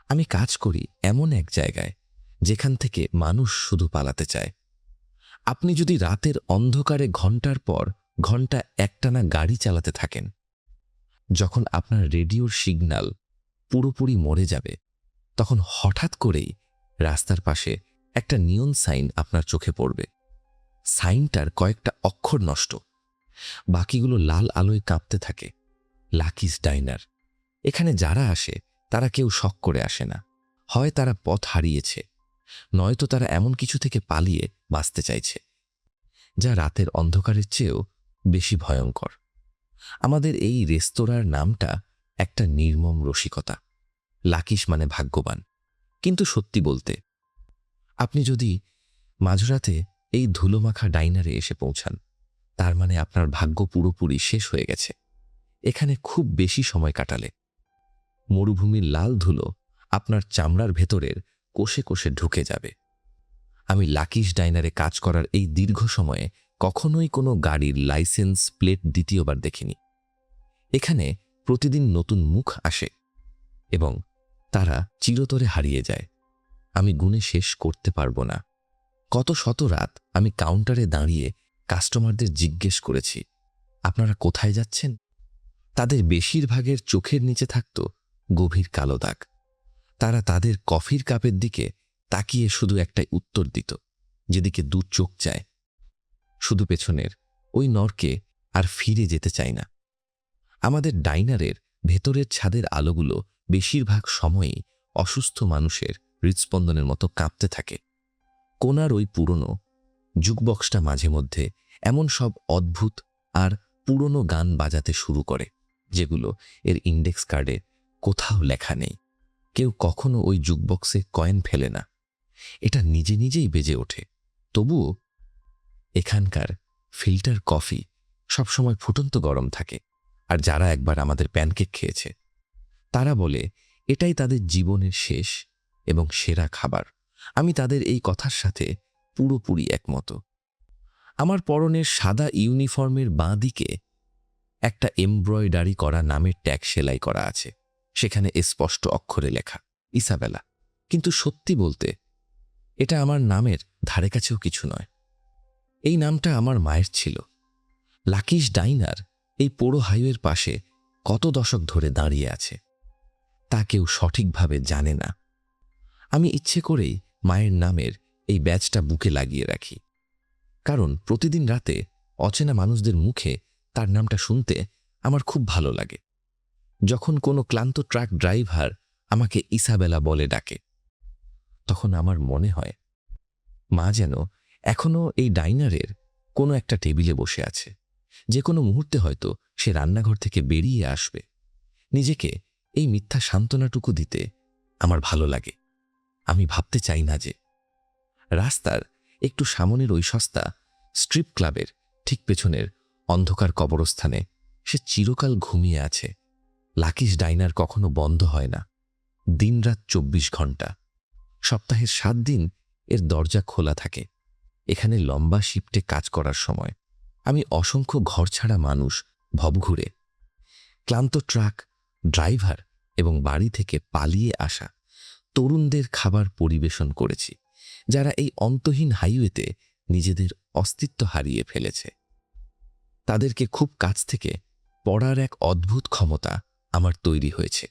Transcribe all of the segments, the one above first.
আমি কাজ করি এমন এক জায়গায় যেখান থেকে মানুষ শুধু পালাতে চায়। আপনি যদি রাতের অন্ধকারে ঘন্টার পর ঘন্টা একটানা গাড়ি চালাতে থাকেন, যখন আপনার রেডিওর সিগন্যাল পুরোপুরি মরে যাবে, তখন হঠাৎ করেই রাস্তার পাশে একটা নিয়ন সাইন আপনার চোখে পড়বে। সাইনটার কয়েকটা অক্ষর নষ্ট, বাকিগুলো লাল আলোয় কাঁপতে থাকে। লাকিস ডাইনার। এখানে যারা আসে তারা কেউ শখ করে আসে না। হয় তারা পথ হারিয়েছে, নয়তো তারা এমন কিছু থেকে পালিয়ে বাঁচতে চাইছে, যা রাতের অন্ধকারের চেয়েও বেশি ভয়ঙ্কর। আমাদের এই রেস্তোরাঁর নামটা একটা নির্মম রসিকতা। লাকিস মানে ভাগ্যবান। কিন্তু সত্যি বলতে, আপনি যদি মাঝরাতে এই ধুলোমাখা ডাইনারে এসে পৌঁছান, তার মানে আপনার ভাগ্য পুরোপুরি শেষ হয়ে গেছে। এখানে খুব বেশি সময় কাটালে মরুভূমির লাল ধুলো আপনার চামড়ার ভেতরের কোষে কোষে ঢুকে যাবে। আমি লাকিস ডাইনারে কাজ করার এই দীর্ঘ সময়ে কখনোই কোনো গাড়ির লাইসেন্স প্লেট দ্বিতীয়বার দেখিনি। এখানে প্রতিদিন নতুন মুখ আসে এবং তারা চিরতরে হারিয়ে যায়। আমি গুণে শেষ করতে পারবো না কত শত রাত আমি কাউন্টারে দাঁড়িয়ে কাস্টমারদের জিজ্ঞেস করেছি, আপনারা কোথায় যাচ্ছেন? তাদের বেশিরভাগের চোখের নিচে থাকত গভীর কালো দাগ। তারা তাদের কফির কাপের দিকে তাকিয়ে শুধু একটাই উত্তর দিত, যেদিকে দু চোখ চায়, শুধু পেছনের ওই নরকে আর ফিরে যেতে চায় না। আমাদের ডাইনারের ভেতরের ছাদের আলোগুলো বেশিরভাগ সময়ই অসুস্থ মানুষের হৃৎস্পন্দনের মতো কাঁপতে থাকে। কোনার ওই পুরনো জুকবক্সটা মাঝে মধ্যে এমন সব অদ্ভুত আর পুরনো গান বাজাতে শুরু করে, যেগুলো এর ইন্ডেক্স কার্ডে কোথাও লেখা নেই। কেউ কখনো ওই জুকবক্সে কয়েন ফেলে না, এটা নিজে নিজেই বেজে ওঠে। তবুও এখানকার ফিল্টার কফি সবসময় ফুটন্ত গরম থাকে। আর যারা একবার আমাদের প্যানকেক খেয়েছে, তারা বলে এটাই তাদের জীবনের শেষ এবং সেরা খাবার। আমি তাদের এই কথার সাথে পুরোপুরি একমত। আমার পরনের সাদা ইউনিফর্মের বাঁ দিকে একটা এমব্রয়ডারি করা নামের ট্যাগ সেলাই করা আছে। সেখানে স্পষ্ট অক্ষরে লেখা ইসাবেলা। কিন্তু সত্যি বলতে, এটা আমার নামের ধারে কাছেও কিছু নয়। এই নামটা আমার মায়ের ছিল। লাকিস ডাইনার এই পোড়ো হাইওয়ের পাশে কত দশক ধরে দাঁড়িয়ে আছে তা কেউ সঠিকভাবে জানে না। আমি ইচ্ছে করেই মায়ের নামের এই ব্যাজটা বুকে লাগিয়ে রাখি, কারণ প্রতিদিন রাতে অচেনা মানুষদের মুখে তার নামটা শুনতে আমার খুব ভালো লাগে। যখন কোনো ক্লান্ত ট্রাক ড্রাইভার আমাকে ইসাবেলা বলে ডাকে, তখন আমার মনে হয় মা যেন এখনো এই ডাইনারের কোনো একটা টেবিলে বসে আছে। যে কোনো মুহূর্তে হয়তো সে রান্নাঘর থেকে বেরিয়ে আসবে। নিজেকে এই মিথ্যা সান্ত্বনাটুকু দিতে আমার ভালো লাগে। আমি ভাবতে চাই না যে রাস্তার একটু সামনের ওই সস্তা স্ট্রিপ ক্লাবের ঠিক পেছনের অন্ধকার কবরস্থানে সে চিরকাল ঘুমিয়ে আছে। লাকিস ডাইনার কখনো বন্ধ হয় না, দিনরাত 24 ঘন্টা। সপ্তাহের 7 দিন এর দরজা খোলা থাকে। এখানে লম্বা শিফটে কাজ করার সময় আমি অসংখ্য ঘরছাড়া মানুষ, ভবঘুরে ক্লান্ত ট্রাক ড্রাইভার এবং বাড়ি থেকে পালিয়ে আসা তরুণদের খাবার পরিবেশন করেছি, যারা এই অন্তহীন হাইওয়েতে নিজেদের অস্তিত্ব হারিয়ে ফেলেছে। তাদেরকে খুব কাছ থেকে পড়ার এক অদ্ভুত ক্ষমতা আমার তৈরি হয়েছে।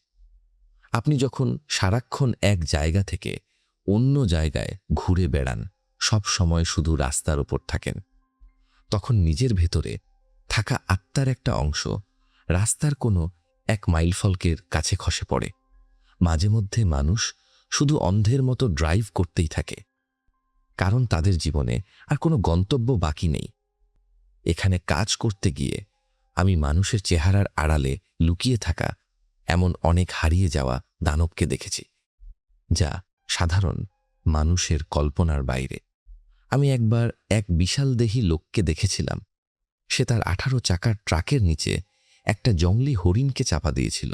আপনি যখন সারাক্ষণ এক জায়গা থেকে অন্য জায়গায় ঘুরে বেড়ান, সব সময় শুধু রাস্তার ওপর থাকেন, তখন নিজের ভেতরে থাকা আত্মার একটা অংশ রাস্তার কোনো এক মাইলফলকের কাছে খসে পড়ে। মাঝে মধ্যে মানুষ শুধু অন্ধের মতো ড্রাইভ করতেই থাকে, কারণ তাদের জীবনে আর কোনো গন্তব্য বাকি নেই। এখানে কাজ করতে গিয়ে আমি মানুষের চেহারার আড়ালে লুকিয়ে থাকা এমন অনেক হারিয়ে যাওয়া দানবকে দেখেছি, যা সাধারণ মানুষের কল্পনার বাইরে। আমি একবার এক বিশালদেহী লোককে দেখেছিলাম। সে তার 18 চাকার ট্রাকের নিচে একটা জংলি হরিণকে চাপা দিয়েছিল।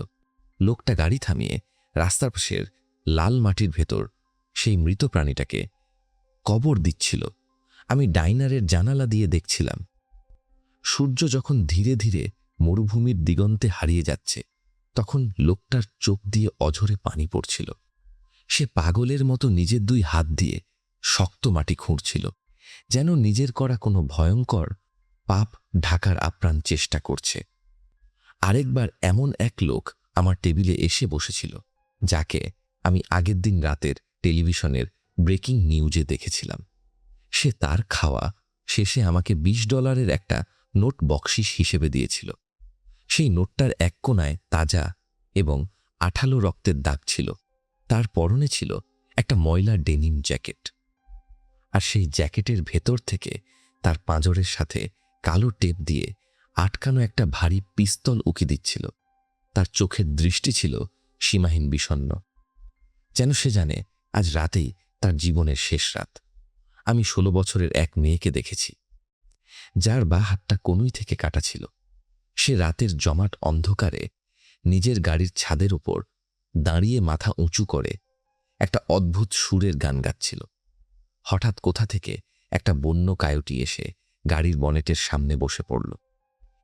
লোকটা গাড়ি থামিয়ে রাস্তার পাশের লাল মাটির ভেতর সেই মৃত প্রাণীটাকে কবর দিচ্ছিল। আমি ডাইনারের জানালা দিয়ে দেখছিলাম। সূর্য যখন ধীরে ধীরে মরুভূমির দিগন্তে হারিয়ে যাচ্ছে, তখন লোকটার চোখ দিয়ে অঝরে পানি পড়ছিল। সে পাগলের মতো নিজের 2 হাত দিয়ে শক্ত মাটি খুঁড়ছিল, যেন নিজের করা কোনো ভয়ঙ্কর পাপ ঢাকার আপ্রাণ চেষ্টা করছে। আরেকবার এমন এক লোক আমার টেবিলে এসে বসেছিল, যাকে আমি আগের দিন রাতের টেলিভিশনের ব্রেকিং নিউজে দেখেছিলাম। সে তার খাওয়া শেষে আমাকে $20 একটা নোট বকশিস হিসেবে দিয়েছিল। সেই নোটটার এক কোণায় তাজা এবং আঠালো রক্তের দাগ ছিল। তার পরনে ছিল একটা ময়লা ডেনিম জ্যাকেট, আর সেই জ্যাকেটের ভেতর থেকে তার পাঁজরের সাথে কালো টেপ দিয়ে আটকানো একটা ভারী পিস্তল উকি দিচ্ছিল। তার চোখের দৃষ্টি ছিল সীমাহীন বিষণ্ণ, যেন সে জানে আজ রাতেই তার জীবনের শেষ রাত। আমি 16 বছরের এক মেয়েকে দেখেছি, যার বা হাতটা কনুই থেকে কাটা ছিল। সে রাতের জমাট অন্ধকারে নিজের গাড়ির ছাদের ওপর দাঁড়িয়ে মাথা উঁচু করে একটা অদ্ভুত সুরের গান গাচ্ছিল। হঠাৎ কোথা থেকে একটা বন্য কায়োটি এসে গাড়ির বনেটের সামনে বসে পড়ল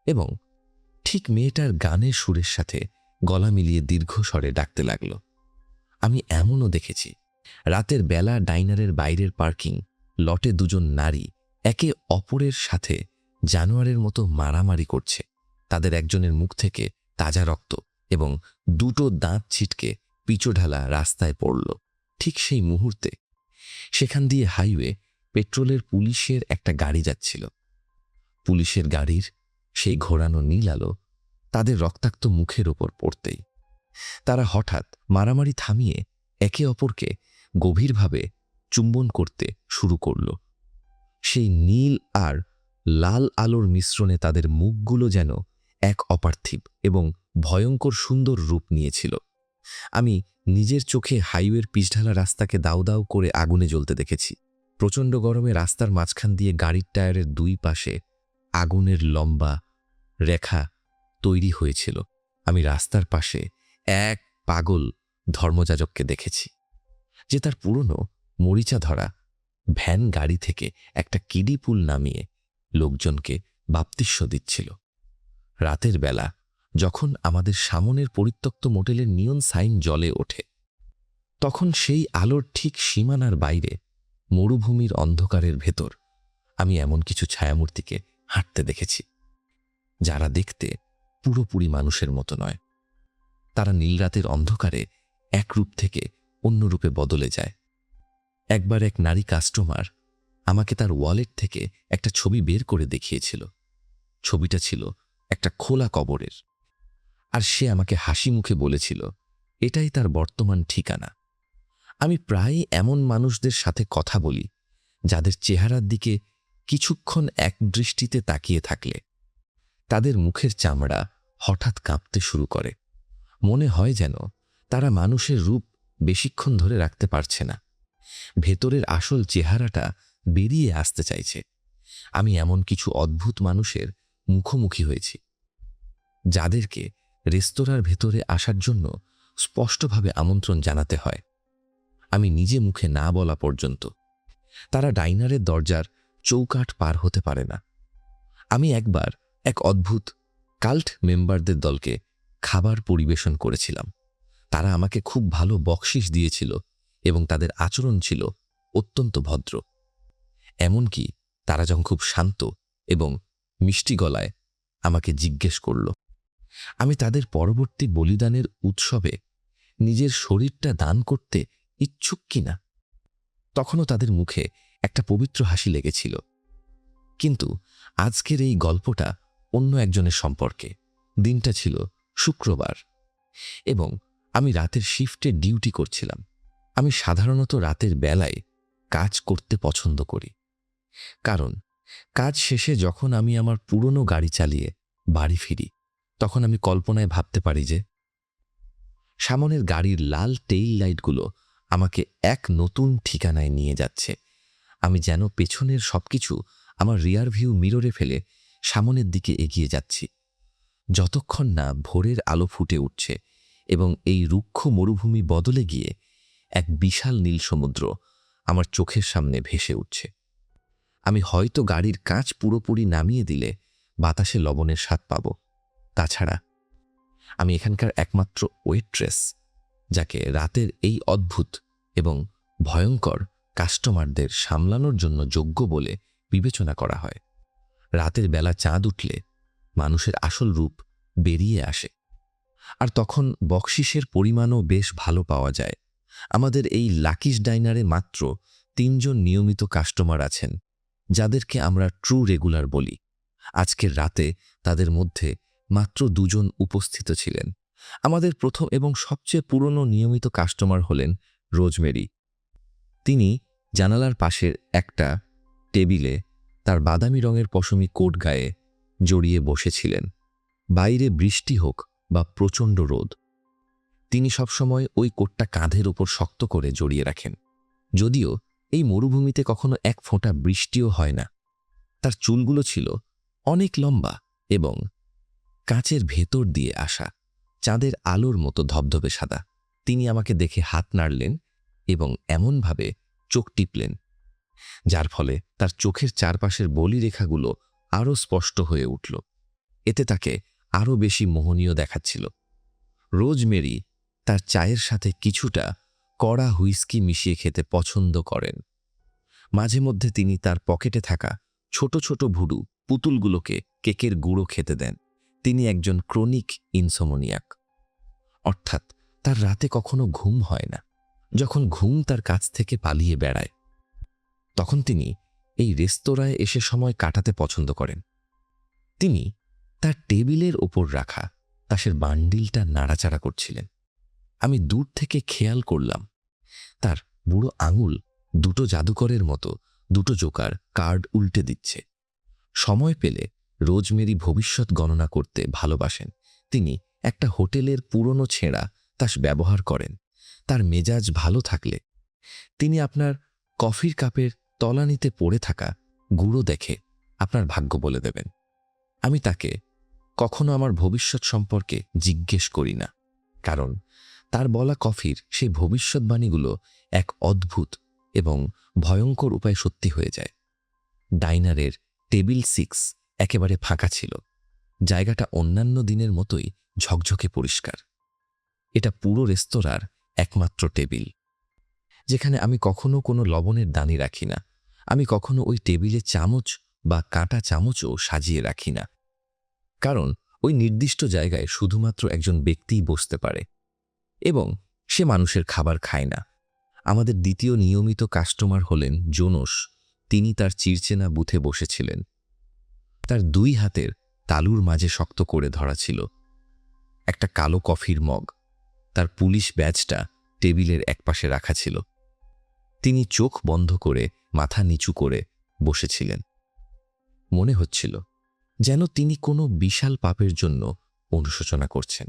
এবং ঠিক মেয়েটার গানের সুরের সাথে গলা মিলিয়ে দীর্ঘ স্বরে ডাকতে লাগল। আমি এমনও দেখেছি, রাতের বেলা ডাইনারের বাইরের পার্কিং লটে 2 জন নারী একে অপরের সাথে জানোয়ারের মতো মারামারি করছে। তাদের একজনের মুখ থেকে তাজা রক্ত এবং 2টো দাঁত ছিটকে পিচোঢালা রাস্তায় পড়ল। ঠিক সেই মুহূর্তে সেখান দিয়ে হাইওয়ে পেট্রোলের পুলিশের একটা গাড়ি যাচ্ছিল। পুলিশের গাড়ির সেই ঘোরানো নীল আলো তাদের রক্তাক্ত মুখের ওপর পড়তেই তারা হঠাৎ মারামারি থামিয়ে একে অপরকে গভীরভাবে চুম্বন করতে শুরু করল। সেই নীল আর লাল আলোর মিশ্রণে তাদের মুখগুলো যেন এক অপার্থিব এবং ভয়ঙ্কর সুন্দর রূপ নিয়েছিল। আমি নিজের চোখে হাইওয়ের পিচঢালা রাস্তাকে দাউ দাউ করে আগুনে জ্বলতে দেখেছি। প্রচণ্ড গরমে রাস্তার মাঝখান দিয়ে গাড়ির টায়ারের 2 পাশে আগুনের লম্বা রেখা তৈরি হয়েছিল। আমি রাস্তার পাশে এক পাগল ধর্মযাজককে দেখেছি, যে তার পুরনো মরিচা ধরা ভ্যান গাড়ি থেকে একটা কিডি পুল নামিয়ে লোকজনকে বাপ্তিস্য দিচ্ছিল। রাতের বেলা যখন আমাদের সামনের পরিত্যক্ত মোটেলের নিয়ন সাইন জ্বলে ওঠে, তখন সেই আলোর ঠিক সীমানার বাইরে মরুভূমির অন্ধকারের ভেতর আমি এমন কিছু ছায়ামূর্তিকে হাঁটতে দেখেছি, যারা দেখতে পুরোপুরি মানুষের মতো নয়। তারা নীলরাতের অন্ধকারে এক রূপ থেকে অন্য রূপে বদলে যায়। একবার এক নারী কাস্টমার আমাকে তার ওয়ালেট থেকে একটা ছবি বের করে দেখিয়েছিল। ছবিটা ছিল একটা খোলা কবরের, আর সে আমাকে হাসি মুখে বলেছিল এটাই তার বর্তমান ঠিকানা। আমি প্রায়ই এমন মানুষদের সাথে কথা বলি, যাদের চেহারার দিকে কিছুক্ষণ এক দৃষ্টিতে তাকিয়ে থাকলে তাদের মুখের চামড়া হঠাৎ কাঁপতে শুরু করে। মনে হয় যেন তারা মানুষের রূপ বেশিক্ষণ ধরে রাখতে পারছে না, ভেতরের আসল চেহারাটা বেরিয়ে আসতে চাইছে। আমি এমন কিছু অদ্ভুত মানুষের মুখোমুখি হয়েছি, যাদেরকে রেস্তোরাঁর ভেতরে আসার জন্য স্পষ্টভাবে আমন্ত্রণ জানাতে হয়, আমি নিজে মুখে না বলা পর্যন্ত। তারা ডাইনারের দরজার চৌকাঠ পার হতে পারে না। আমি একবার এক অদ্ভুত কাল্ট মেম্বারদের দলকে খাবার পরিবেশন করেছিলাম। তারা আমাকে খুব ভালো বকশিশ দিয়েছিল এবং তাদের আচরণ ছিল অত্যন্ত ভদ্র। এমনকি তারা যখন খুব শান্ত এবং মিষ্টি গলায় আমাকে জিজ্ঞেস করল আমি তাদের পরবর্তী বলিদানের উৎসবে নিজের শরীরটা দান করতে ইচ্ছুক কিনা। তখনও তাদের মুখে একটা পবিত্র হাসি লেগেছিল। কিন্তু আজকের এই গল্পটা অন্য একজনের সম্পর্কে। দিনটা ছিল শুক্রবার এবং আমি রাতের শিফটে ডিউটি করছিলাম। আমি সাধারণত রাতের বেলায় কাজ করতে পছন্দ করি, কারণ কাজ শেষে যখন আমি আমার পুরনো গাড়ি চালিয়ে বাড়ি ফিরি, তখন আমি কল্পনায় ভাবতে পারি যে সামনের গাড়ির লাল টেইল লাইটগুলো আমাকে এক নতুন ঠিকানায় নিয়ে যাচ্ছে। আমি যেন পেছনের সবকিছু আমার রিয়ার ভিউ মিররে ফেলে সামনের দিকে এগিয়ে যাচ্ছি, যতক্ষণ না ভোরের আলো ফুটে উঠছে এবং এই রুক্ষ মরুভূমি বদলে গিয়ে এক বিশাল নীল সমুদ্র আমার চোখের সামনে ভেসে উঠছে। আমি হয়তো গাড়ির কাঁচ পুরোপুরি নামিয়ে দিলে বাতাসে লবণের স্বাদ পাব। তাছাড়া আমি এখানকার একমাত্র ওয়েট্রেস, যাকে রাতের এই অদ্ভুত এবং ভয়ঙ্কর কাস্টমারদের সামলানোর জন্য যোগ্য বলে বিবেচনা করা হয়। রাতের বেলা চাঁদ উঠলে মানুষের আসল রূপ বেরিয়ে আসে, আর তখন বকশিসের পরিমাণও বেশ ভালো পাওয়া যায়। আমাদের এই লাকিস ডাইনারে মাত্র ৩ জন নিয়মিত কাস্টমার আছেন, যাদেরকে আমরা ট্রু রেগুলার বলি। আজকের রাতে তাদের মধ্যে মাত্র ২ জন উপস্থিত ছিলেন। আমাদের প্রথম এবং সবচেয়ে পুরনো নিয়মিত কাস্টমার হলেন রোজমেরি। তিনি জানালার পাশের একটা টেবিলে তার বাদামি রঙের পশমি কোট গায়ে জড়িয়ে বসেছিলেন। বাইরে বৃষ্টি হোক বা প্রচণ্ড রোদ, তিনি সবসময় ওই কোটটা কাঁধের উপর শক্ত করে জড়িয়ে রাখেন। যদিও এই মরুভূমিতে কখনো এক ফোঁটা বৃষ্টিও হয় না। তার চুলগুলো ছিল অনেক লম্বা এবং কাঁচের ভেতর দিয়ে আসা চাঁদের আলোর মতো ধবধবে সাদা। তিনি আমাকে দেখে হাত নাড়লেন এবং এমনভাবে চোখ টিপলেন, যার ফলে তার চোখের চারপাশের বলিরেখাগুলো আরও স্পষ্ট হয়ে উঠল। এতে তাকে আরও বেশি মোহনীয় দেখাচ্ছিল। রোজমেরি তার চায়ের সাথে কিছুটা কড়া হুইস্কি মিশিয়ে খেতে পছন্দ করেন। মাঝে মধ্যে তিনি তার পকেটে থাকা ছোট ছোট ভুরু পুতুলগুলোকে কেকের গুঁড়ো খেতে দেন। তিনি একজন ক্রনিক ইনসোমনিয়াক, অর্থাৎ তার রাতে কখনো ঘুম হয় না। যখন ঘুম তার কাছ থেকে পালিয়ে বেড়ায়, তখন তিনি এই রেস্তোরাঁয় এসে সময় কাটাতে পছন্দ করেন। তিনি তার টেবিলের ওপর রাখা তাসের বান্ডিলটা নাড়াচাড়া করছিলেন। আমি দূর থেকে খেয়াল করলাম তার বুড়ো আঙুল দুটো জাদুকরের মতো দুটো জোকার কার্ড উল্টে দিচ্ছে। সময় পেলে রোজমেরি ভবিষ্যৎ গণনা করতে ভালোবাসেন। তিনি একটা হোটেলের পুরনো ছেঁড়া তাস ব্যবহার করেন। তার মেজাজ ভালো থাকলে তিনি আপনার কফির কাপের তলানিতে পড়ে থাকা গুঁড়ো দেখে আপনার ভাগ্য বলে দেবেন। আমি তাকে কখনো আমার ভবিষ্যৎ সম্পর্কে জিজ্ঞেস করি না, কারণ তার বলা কফির সেই ভবিষ্যৎবাণীগুলো এক অদ্ভুত এবং ভয়ঙ্কর উপায়ে সত্যি হয়ে যায়। ডাইনারের টেবিল 6 একেবারে ফাঁকা ছিল। জায়গাটা অন্যান্য দিনের মতোই ঝকঝকে পরিষ্কার। এটা পুরো রেস্তোরাঁর একমাত্র টেবিল যেখানে আমি কখনো কোনো লবণের দানি রাখি না। আমি কখনো ওই টেবিলে চামচ বা কাঁটা চামচও সাজিয়ে রাখি না, কারণ ওই নির্দিষ্ট জায়গায় শুধুমাত্র একজন ব্যক্তিই বসতে পারে এবং সে মানুষের খাবার খায় না। আমাদের দ্বিতীয় নিয়মিত কাস্টমার হলেন জোনস। তিনি তার চিরচেনা বুথে বসেছিলেন। তার 2 হাতের তালুর মাঝে শক্ত করে ধরা ছিল একটা কালো কফির মগ। তার পুলিশ ব্যাজটা টেবিলের একপাশে রাখা ছিল। তিনি চোখ বন্ধ করে মাথা নিচু করে বসেছিলেন। মনে হচ্ছিল যেন তিনি কোনো বিশাল পাপের জন্য অনুশোচনা করছেন।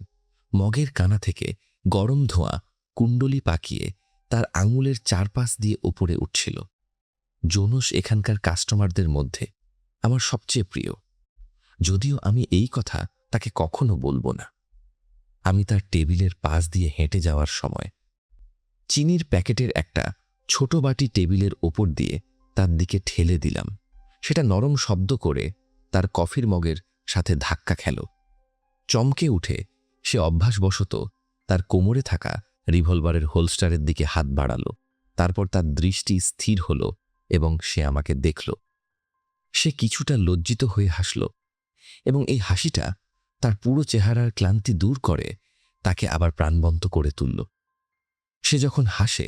মগের কানা থেকে গরম ধোঁয়া কুণ্ডলি পাকিয়ে তার আঙুলের চারপাশ দিয়ে উপরে উঠছিল। জোনস এখানকার কাস্টমারদের মধ্যে আমার সবচেয়ে প্রিয়, যদিও আমি এই কথা তাকে কখনো বলবো না। আমি তার টেবিলের পাশ দিয়ে হেঁটে যাওয়ার সময় চিনির প্যাকেটের একটা ছোট বাটি টেবিলের ওপর দিয়ে তার দিকে ঠেলে দিলাম। সেটা নরম শব্দ করে তার কফির মগের সাথে ধাক্কা খেল। চমকে উঠে সে অভ্যাসবশত তার কোমরে থাকা রিভলভারের হোলস্টারের দিকে হাত বাড়ালো। তারপর তার দৃষ্টি স্থির হল এবং সে আমাকে দেখল। সে কিছুটা লজ্জিত হয়ে হাসল এবং এই হাসিটা তার পুরো চেহারার ক্লান্তি দূর করে তাকে আবার প্রাণবন্ত করে তুলল। সে যখন হাসে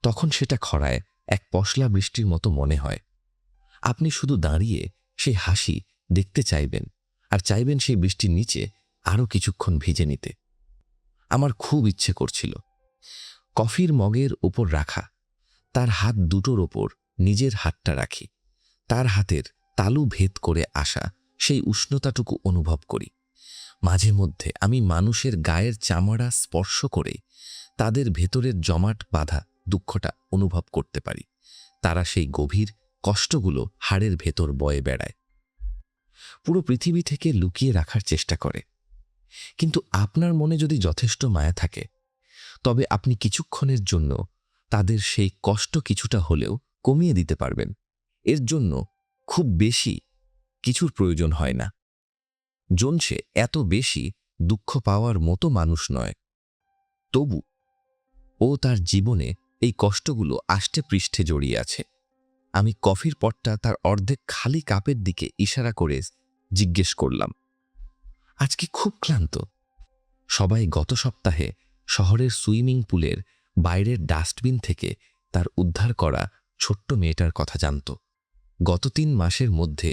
তখন সেটা খরায় এক পশলা বৃষ্টির মতো মনে হয়। আপনি শুধু দাঁড়িয়ে সেই হাসি দেখতে চাইবেন আর চাইবেন সেই বৃষ্টির নিচে আরও কিছুক্ষণ ভিজে নিতে। আমার খুব ইচ্ছে করছিল কফির মগের ওপর রাখা তার হাত দুটোর ওপর নিজের হাতটা রাখি, তার হাতের তালু ভেদ করে আসা সেই উষ্ণতাটুকু অনুভব করি। মাঝে মধ্যে আমি মানুষের গায়ের চামড়া স্পর্শ করে তাদের ভেতরের জমাট বাঁধা দুঃখটা অনুভব করতে পারি। তারা সেই গভীর কষ্টগুলো হাড়ের ভেতর বয়ে বেড়ায়, পুরো পৃথিবী থেকে লুকিয়ে রাখার চেষ্টা করে। কিন্তু আপনার মনে যদি যথেষ্ট মায়া থাকে, তবে আপনি কিছুক্ষণের জন্য তাদের সেই কষ্ট কিছুটা হলেও কমিয়ে দিতে পারবেন। এর জন্য খুব বেশি কিছুর প্রয়োজন হয় না। জোনসে এত বেশি দুঃখ পাওয়ার মতো মানুষ নয়, তবু ও তার জীবনে এই কষ্টগুলো আষ্টে পৃষ্ঠে জড়িয়ে আছে। আমি কফির পটটা তার অর্ধেক খালি কাপের দিকে ইশারা করে জিজ্ঞেস করলাম, আজকে খুব ক্লান্ত? সবাই গত সপ্তাহে শহরের সুইমিং পুলের বাইরের ডাস্টবিন থেকে তার উদ্ধার করা ছোট্ট মেয়েটার কথা জানত। গত ৩ মাসের মধ্যে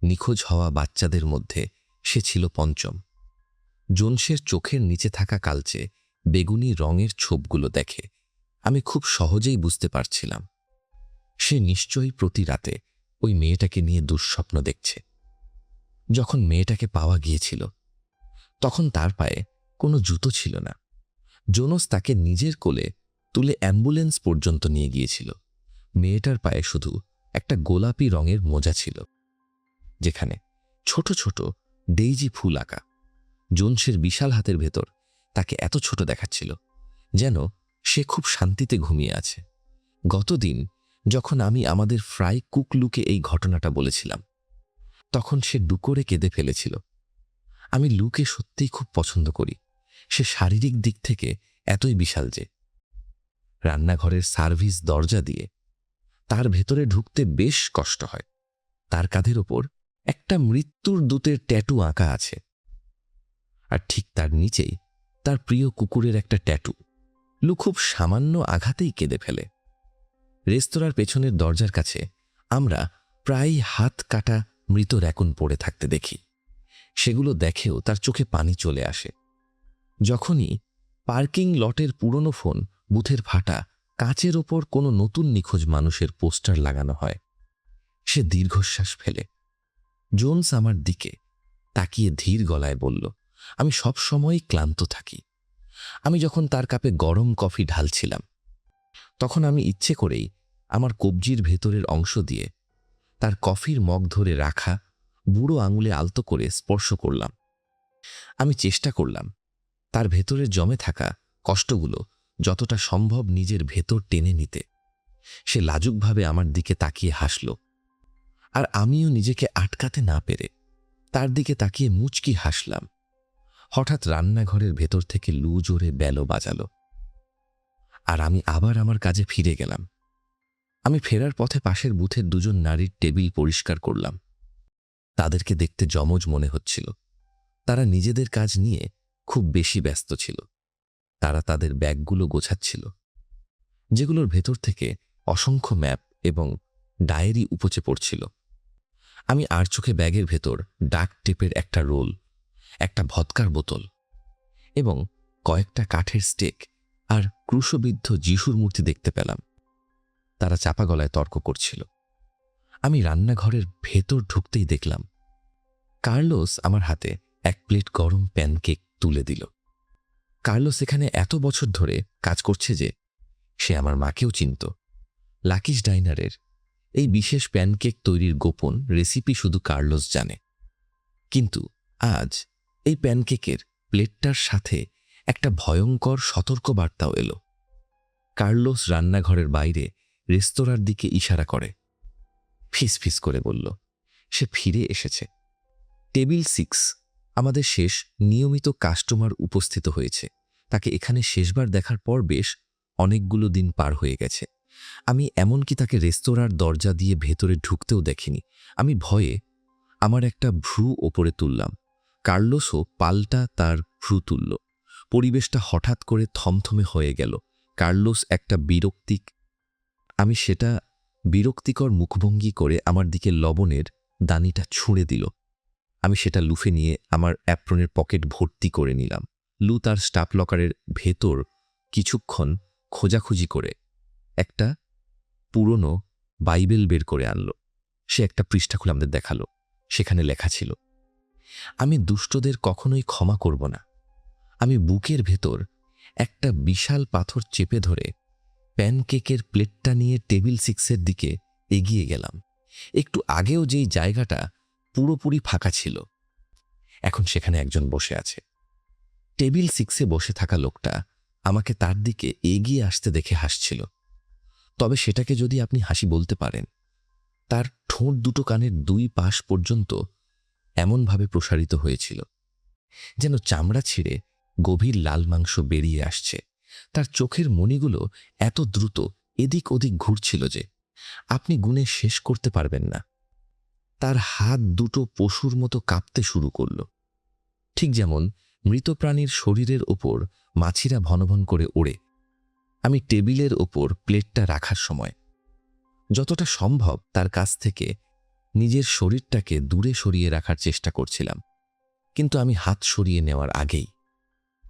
নিখোঁজ হওয়া বাচ্চাদের মধ্যে সে ছিল পঞ্চম। জোনসের চোখের নিচে থাকা কালচে বেগুনি রঙের ছোপগুলো দেখে আমি খুব সহজেই বুঝতে পারছিলাম সে নিশ্চয়ই প্রতি রাতে ওই মেয়েটাকে নিয়ে দুঃস্বপ্ন দেখছে। যখন মেয়েটাকে পাওয়া গিয়েছিল তখন তার পায়ে কোনো জুতো ছিল না। জোনস তাকে নিজের কোলে তুলে অ্যাম্বুলেন্স পর্যন্ত নিয়ে গিয়েছিল। মেয়েটার পায়ে শুধু একটা গোলাপি রঙের মোজা ছিল, যেখানে ছোট ছোট ডেইজি ফুল আঁকা। জোনসের বিশাল হাতের ভেতর তাকে এত ছোট দেখাচ্ছিল যেন সে খুব শান্তিতে ঘুমিয়ে আছে। গতদিন যখন আমি আমাদের ফ্রাই কুক লুকে এই ঘটনাটা বলেছিলাম, তখন সে ডুকরে কেঁদে ফেলেছিল। আমি লুকে সত্যিই খুব পছন্দ করি। সে শারীরিক দিক থেকে এতই বিশাল যে রান্নাঘরের সার্ভিস দরজা দিয়ে তার ভেতরে ঢুকতে বেশ কষ্ট হয়। তার কাঁধের ওপর একটা মৃত্যুর দূতের ট্যাটু আঁকা আছে, আর ঠিক তার নিচেই তার প্রিয় কুকুরের একটা ট্যাটু। লু খুব সামান্য আঘাতেই কেঁদে ফেলে। রেস্তোরাঁর পেছনের দরজার কাছে আমরা প্রায় হাত কাটা মৃত র্যাকুন পড়ে থাকতে দেখি। সেগুলো দেখেও তার চোখে পানি চলে আসে। যখনই পার্কিং লটের পুরনো ফোন বুথের ফাটা কাঁচের ওপর কোনো নতুন নিখোঁজ মানুষের পোস্টার লাগানো হয়, সে দীর্ঘশ্বাস ফেলে। জোনস আমার দিকে তাকিয়ে ধীর গলায় বলল, আমি সব সময়ই ক্লান্ত থাকি। আমি যখন তার কাপে গরম কফি ঢালছিলাম, তখন আমি ইচ্ছে করেই আমার কবজির ভেতরের অংশ দিয়ে তার কফির মগ ধরে রাখা বুড়ো আঙুলে আলতো করে স্পর্শ করলাম। আমি চেষ্টা করলাম তার ভেতরে জমে থাকা কষ্টগুলো যতটা সম্ভব নিজের ভেতর টেনে নিতে। সে লাজুকভাবে আমার দিকে তাকিয়ে হাসল, আর আমিও নিজেকে আটকাতে না পেরে তার দিকে তাকিয়ে মুচকি হাসলাম। হঠাৎ রান্নাঘরের ভেতর থেকে লু জোরে বেল বাজালো, আর আমি আবার আমার কাজে ফিরে গেলাম। আমি ফেরার পথে পাশের বুথের 2 জন নারীর টেবিল পরিষ্কার করলাম। তাদেরকে দেখতে জমজ মনে হচ্ছিল। তারা নিজেদের কাজ নিয়ে খুব বেশি ব্যস্ত ছিল। তারা তাদের ব্যাগগুলো গোছাচ্ছিল, যেগুলোর ভেতর থেকে অসংখ্য ম্যাপ এবং ডায়েরি উপচে পড়ছিল। আমি আর চোখে ব্যাগের ভেতর ডাক টেপের একটা রোল, একটা ভদকার বোতল এবং কয়েকটা কাঠের স্টেক আর ক্রুশবিদ্ধ যিশুর মূর্তি দেখতে পেলাম। তারা চাপা গলায় তর্ক করছিল। আমি রান্নাঘরের ভেতর ঢুকতেই দেখলাম কার্লোস আমার হাতে এক প্লেট গরম প্যানকেক তুলে দিল। কার্লোস এখানে এত বছর ধরে কাজ করছে যে সে আমার মাকেও চিনত। লাকিস ডাইনারের এই বিশেষ প্যানকেক তৈরির গোপন রেসিপি শুধু কার্লোস জানে। কিন্তু আজ এই প্যানকেকের প্লেটটার সাথে একটা ভয়ঙ্কর সতর্কবার্তাও এলো। কার্লোস রান্নাঘরের বাইরে রেস্তোরাঁর দিকে ইশারা করে ফিস ফিস করে বলল, সে ফিরে এসেছে। টেবিল 6 আমাদের শেষ নিয়মিত কাস্টমার উপস্থিত হয়েছে। তাকে এখানে শেষবার দেখার পর বেশ অনেকগুলো দিন পার হয়ে গেছে। আমি এমনকি তাকে রেস্তোরাঁর দরজা দিয়ে ভেতরে ঢুকতেও দেখিনি। আমি ভয়ে আমার একটা ভ্রু ওপরে তুললাম। কার্লোসও পাল্টা তার ভ্রু তুলল। পরিবেশটা হঠাৎ করে থমথমে হয়ে গেল। কার্লোস একটা আমি সেটা বিরক্তিকর মুখভঙ্গি করে আমার দিকে লবণের দানিটা ছুঁড়ে দিল। আমি সেটা লুফে নিয়ে আমার অ্যাপ্রনের পকেট ভর্তি করে নিলাম। লু তার স্টাফ লকারের ভেতর কিছুক্ষণ খোঁজাখুঁজি করে একটা পুরনো বাইবেল বের করে আনল। সে একটা পৃষ্ঠা খুলে আমাদের দেখালো। সেখানে লেখা ছিল, আমি দুষ্টদের কখনোই ক্ষমা করব না। আমি বুকের ভেতর একটা বিশাল পাথর চেপে ধরে প্যানকেকের প্লেটটা নিয়ে টেবিল 6 দিকে এগিয়ে গেলাম। একটু আগেও যেই জায়গাটা পুরোপুরি ফাঁকা ছিল, এখন সেখানে একজন বসে আছে। টেবিল 6 বসে থাকা লোকটা আমাকে তার দিকে এগিয়ে আসতে দেখে হাসছিল। তবে সেটাকে যদি আপনি হাসি বলতে পারেন, তার ঠোঁট দুটো কানের 2 পাশ পর্যন্ত এমনভাবে প্রসারিত হয়েছিল যেন চামড়া ছিঁড়ে গভীর লাল মাংস বেরিয়ে আসছে। তার চোখের মণিগুলো এত দ্রুত এদিক ওদিক ঘুরছিল যে আপনি গুণে শেষ করতে পারবেন না। তার হাত দুটো পশুর মতো কাঁপতে শুরু করল, ঠিক যেমন মৃত প্রাণীর শরীরের ওপর মাছিরা ভনভন করে ওড়ে। আমি টেবিলের ওপর প্লেটটা রাখার সময় যতটা সম্ভব তার কাছ থেকে নিজের শরীরটাকে দূরে সরিয়ে রাখার চেষ্টা করছিলাম, কিন্তু আমি হাত সরিয়ে নেওয়ার আগেই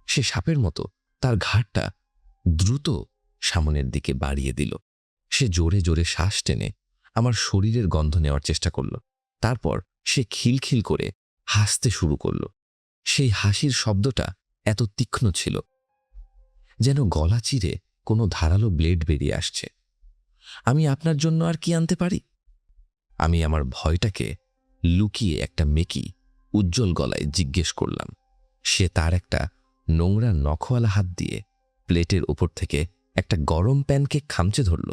সে সাপের মতো তার ঘাড়টা দ্রুত সামনের দিকে বাড়িয়ে দিল। সে জোরে জোরে শ্বাস টেনে আমার শরীরের গন্ধ নেওয়ার চেষ্টা করল। তারপর সে খিলখিল করে হাসতে শুরু করল। সেই হাসির শব্দটা এত তীক্ষ্ণ ছিল যেন গলা চিরে কোনো ধারালো ব্লেড বেরিয়ে আসছে। আমি আপনার জন্য আর কি আনতে পারি? আমি আমার ভয়টাকে লুকিয়ে একটা মেকি উজ্জ্বল গলায় জিজ্ঞেস করলাম। সে তার একটা নোংরা নখওয়ালা হাত দিয়ে প্লেটের ওপর থেকে একটা গরম প্যানকেক খামচে ধরল।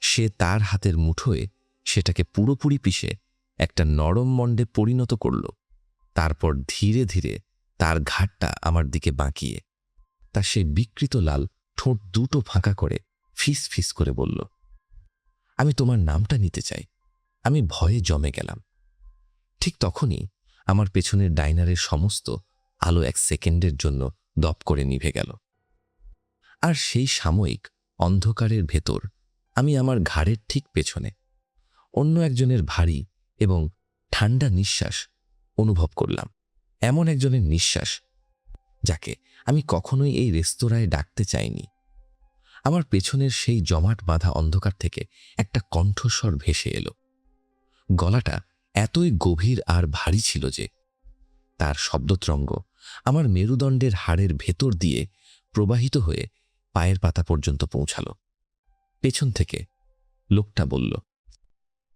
সে তার হাতের মুঠোয় সেটাকে পুরোপুরি পিষে একটা নরম মণ্ডে পরিণত করল। তারপর ধীরে ধীরে তার ঘাড়টা আমার দিকে বাঁকিয়ে তার সেই বিকৃত লাল ঠোঁট দুটো ফাঁকা করে ফিস ফিস করে বলল, আমি তোমার নামটা নিতে চাই। আমি ভয়ে জমে গেলাম। ঠিক তখনই আমার পেছনের ডাইনারের সমস্ত আলো এক সেকেন্ডের জন্য দপ করে নিভে গেল। আর সেই সাময়িক অন্ধকারের ভেতর আমি আমার ঘাড়ের ঠিক পেছনে অন্য একজনের ভারী এবং ঠান্ডা নিঃশ্বাস অনুভব করলাম। এমন একজনের নিঃশ্বাস যাকে আমি কখনোই এই রেস্তোরাঁয় ডাকতে চাইনি। আমার পেছনের সেই জমাট বাঁধা অন্ধকার থেকে একটা কণ্ঠস্বর ভেসে এলো। গলাটা এতই গভীর আর ভারী ছিল যে তার শব্দতরঙ্গ আমার মেরুদণ্ডের হাড়ের ভেতর দিয়ে প্রবাহিত হয়ে পায়ের পাতা পর্যন্ত পৌঁছাল। পেছন থেকে লোকটা বলল,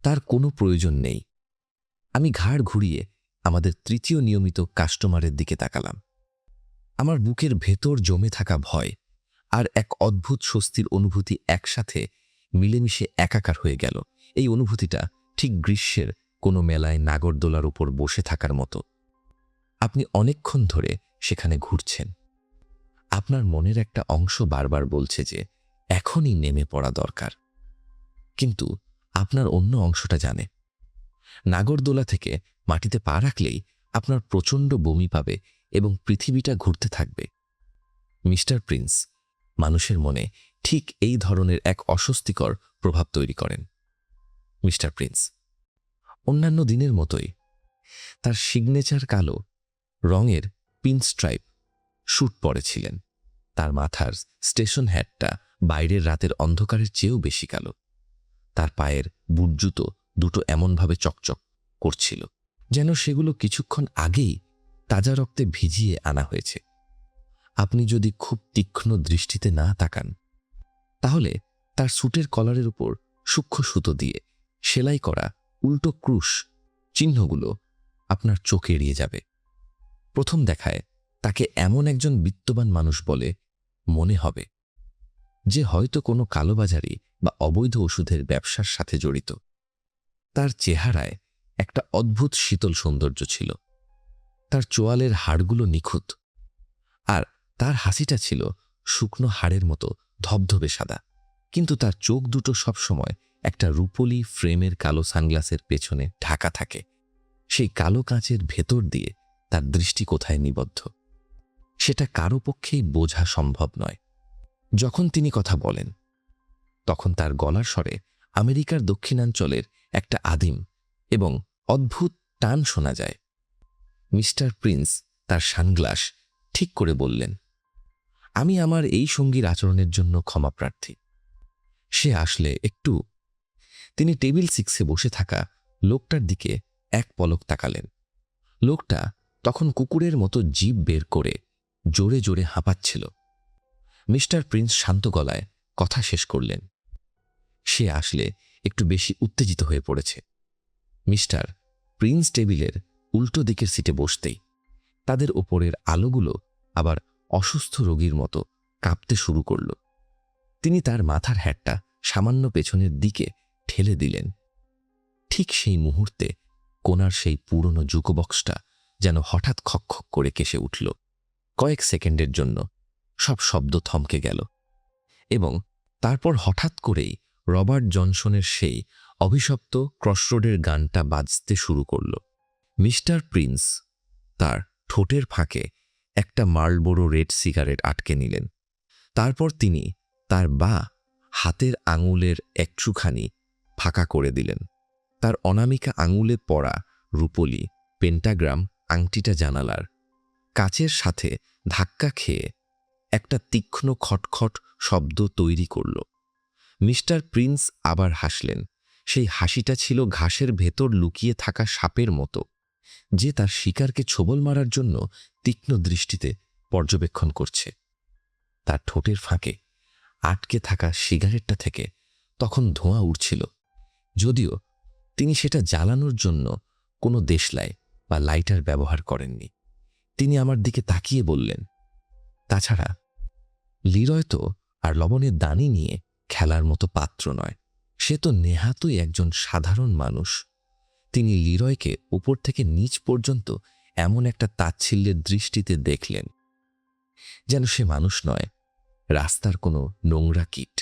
তার কোনো প্রয়োজন নেই। আমি ঘাড় ঘুরিয়ে আমাদের তৃতীয় নিয়মিত কাস্টমারের দিকে তাকালাম। আমার বুকের ভেতর জমে থাকা ভয় আর এক অদ্ভুত স্বস্তির অনুভূতি একসাথে মিলেমিশে একাকার হয়ে গেল। এই অনুভূতিটা ঠিক গ্রীষ্মের কোনো মেলায় নাগরদোলার উপর বসে থাকার মতো। আপনি অনেকক্ষণ ধরে সেখানে ঘুরছেন। আপনার মনের একটা অংশ বারবার বলছে যে এখনই নেমে পড়া দরকার, কিন্তু আপনার অন্য অংশটা জানে নাগরদোলা থেকে মাটিতে পা রাখলেই আপনার প্রচণ্ড বমি পাবে এবং পৃথিবীটা ঘুরতে থাকবে। মিস্টার প্রিন্স মানুষের মনে ঠিক এই ধরনের এক অস্বস্তিকর প্রভাব তৈরি করেন। মিস্টার প্রিন্স অন্যান্য দিনের মতোই তার সিগনেচার কালো রঙের পিনস্ট্রাইপ স্যুট পরেছিলেন। তার মাথার স্টেশন হ্যাটটা বাইরের রাতের অন্ধকারের চেয়েও বেশি কালো। তার পায়ের বুট জুতো দুটো এমনভাবে চকচক করছিল যেন সেগুলো কিছুক্ষণ আগেই তাজা রক্তে ভিজিয়ে আনা হয়েছে। আপনি যদি খুব তীক্ষ্ণ দৃষ্টিতে না তাকান তাহলে তার স্যুটের কলারের উপর সূক্ষ্ম সুতো দিয়ে সেলাই করা উল্টো ক্রুশ চিহ্নগুলো আপনার চোখ এড়িয়ে যাবে। প্রথম দেখায় তাকে এমন একজন বিত্তবান মানুষ বলে মনে হবে, যে হয়তো কোনো কালোবাজারি বা অবৈধ ওষুধের ব্যবসার সাথে জড়িত। তার চেহারায় একটা অদ্ভুত শীতল সৌন্দর্য ছিল। তার চোয়ালের হাড়গুলো নিখুঁত, আর তার হাসিটা ছিল শুকনো হাড়ের মতো ধবধবে সাদা। কিন্তু তার চোখ দুটো সবসময় একটা রূপোলি ফ্রেমের কালো সানগ্লাসের পেছনে ঢাকা থাকে। সেই কালো কাঁচের ভেতর দিয়ে তার দৃষ্টি কোথায় নিবদ্ধ সেটা কারো পক্ষেই বোঝা সম্ভব নয়। যখন তিনি কথা বলেন তখন তার গলার স্বরে আমেরিকার দক্ষিণাঞ্চলের একটা আদিম এবং অদ্ভুত টান শোনা যায়। মিস্টার প্রিন্স তার সানগ্লাস ঠিক করে বললেন, আমি আমার এই সঙ্গীর আচরণের জন্য ক্ষমাপ্রার্থী। সে আসলে একটু। তিনি টেবিল 6-এ বসে থাকা লোকটার দিকে এক পলক তাকালেন। লোকটা তখন কুকুরের মতো জিভ বের করে জোরে জোরে হাঁপাচ্ছিল। মিস্টার প্রিন্স শান্ত গলায় কথা শেষ করলেন। সে আসলে একটু বেশি উত্তেজিত হয়ে পড়েছে। মিস্টার প্রিন্স টেবিলের উল্টো দিকের সিটে বসতেই তাদের ওপরের আলোগুলো আবার অসুস্থ রোগীর মতো কাঁপতে শুরু করল। তিনি তার মাথার হ্যাটটা সামান্য পেছনের দিকে ঠেলে দিলেন। ঠিক সেই মুহূর্তে কোনার সেই পুরনো জুকোবক্সটা যেন হঠাৎ খকখক করে কেসে উঠল। কয়েক সেকেন্ডের জন্য সব শব্দ থমকে গেল এবং তারপর হঠাৎ করেই রবার্ট জনসনের সেই অভিশপ্ত ক্রসরোডের গানটা বাজতে শুরু করল। মিস্টার প্রিন্স তার ঠোঁটের ফাঁকে একটা মার্লবোরো রেড সিগারেট আটকে নিলেন। তারপর তিনি তার হাতের আঙুলের একটুখানি ফাঁকা করে দিলেন। তার অনামিকা আঙুলে পড়া রূপলি পেন্টাগ্রাম আংটিটা জানালার কাচের সাথে ধাক্কা খেয়ে একটা তীক্ষ্ণ খটখট শব্দ তৈরি করল। মিস্টার প্রিন্স আবার হাসলেন। সেই হাসিটা ছিল ঘাসের ভেতর লুকিয়ে থাকা সাপের মতো, যে তার শিকারকে ছোবল মারার জন্য তীক্ষ্ণ দৃষ্টিতে পর্যবেক্ষণ করছে। তার ঠোঁটের ফাঁকে আটকে থাকা সিগারেটটা থেকে তখন ধোঁয়া উঠছিল, যদিও তিনি সেটা জ্বালানোর জন্য কোনো দেশলাই বা লাইটার ব্যবহার করেননি। তিনি আমার দিকে তাকিয়ে বললেন, তাছাড়া লিরয় তো আর লবণের দানি নিয়ে খেলার মতো পাত্র নয়। সে তো নেহাতই একজন সাধারণ মানুষ। তিনি লিরয়কে উপর থেকে নিচ পর্যন্ত এমন একটা তাচ্ছিল্যের দৃষ্টিতে দেখলেন, যেন সে মানুষ নয়, রাস্তার কোনো নোংরা কীট।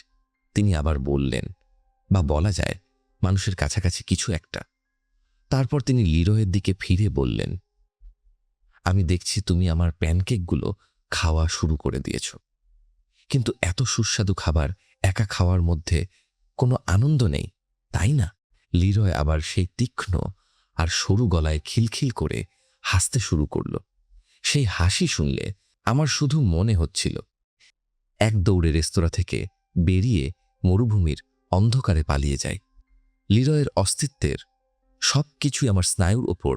তিনি আবার বললেন, বা বলা যায় মানুষের কাছাকাছি কিছু একটা। তারপর তিনি লিরয়ের দিকে ফিরে বললেন, আমি দেখছি তুমি আমার প্যানকেকগুলো খাওয়া শুরু করে দিয়েছ, কিন্তু এত সুস্বাদু খাবার একা খাওয়ার মধ্যে কোনো আনন্দ নেই, তাই না? লিরয় আবার সেই তীক্ষ্ণ আর সরু গলায় খিলখিল করে হাসতে শুরু করল। সেই হাসি শুনলে আমার শুধু মনে হচ্ছিল এক দৌড়ে রেস্তোরাঁ থেকে বেরিয়ে মরুভূমির অন্ধকারে পালিয়ে যায়। লিরয়ের অস্তিত্বের সব কিছুই আমার স্নায়ুর ওপর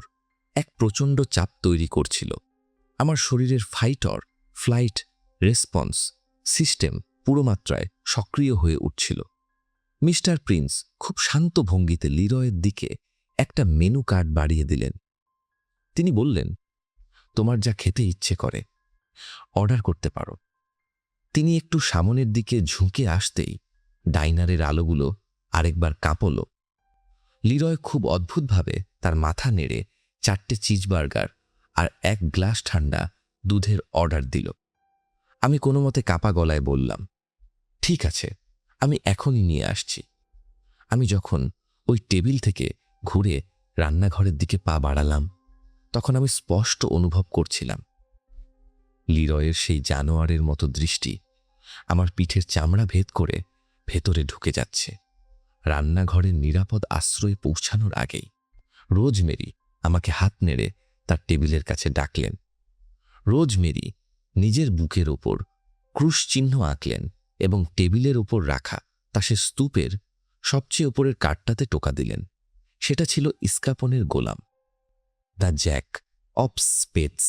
এক প্রচণ্ড চাপ তৈরি করছিল। আমার শরীরের fight or flight response system পুরো মাত্রায় সক্রিয় হয়ে উঠছিল। মিস্টার প্রিন্স খুব শান্ত ভঙ্গিতে লিরয়ের দিকে একটা মেনু কার্ড বাড়িয়ে দিলেন। তিনি বললেন, তোমার যা খেতে ইচ্ছে করে অর্ডার করতে পারো। তিনি একটু সামনের দিকে ঝুঁকে আসতেই ডাইনারের আলোগুলো আরেকবার কাঁপল। লিরয় খুব অদ্ভুতভাবে তার মাথা নেড়ে 4টে চিজবার্গার আর 1 গ্লাস ঠান্ডা দুধের অর্ডার দিল। আমি কোনো মতে কাঁপা গলায় বললাম, ঠিক আছে, আমি এখনই নিয়ে আসছি। আমি যখন ওই টেবিল থেকে ঘুরে রান্নাঘরের দিকে পা বাড়ালাম, তখন আমি স্পষ্ট অনুভব করছিলাম লিরয়ের সেই জানোয়ারের মতো দৃষ্টি আমার পিঠের চামড়া ভেদ করে ভেতরে ঢুকে যাচ্ছে। রান্নাঘরের নিরাপদ আশ্রয়ে পৌঁছানোর আগেই রোজমেরি আমাকে হাত নেড়ে তার টেবিলের কাছে ডাকলেন। রোজমেরি নিজের বুকের ওপর ক্রুশ চিহ্ন আঁকলেন এবং টেবিলের ওপর রাখা তাসের স্তূপের সবচেয়ে ওপরের কার্ডটাতে টোকা দিলেন। সেটা ছিল ইস্কাপনের গোলাম, দ্য জ্যাক অফ স্পেডস।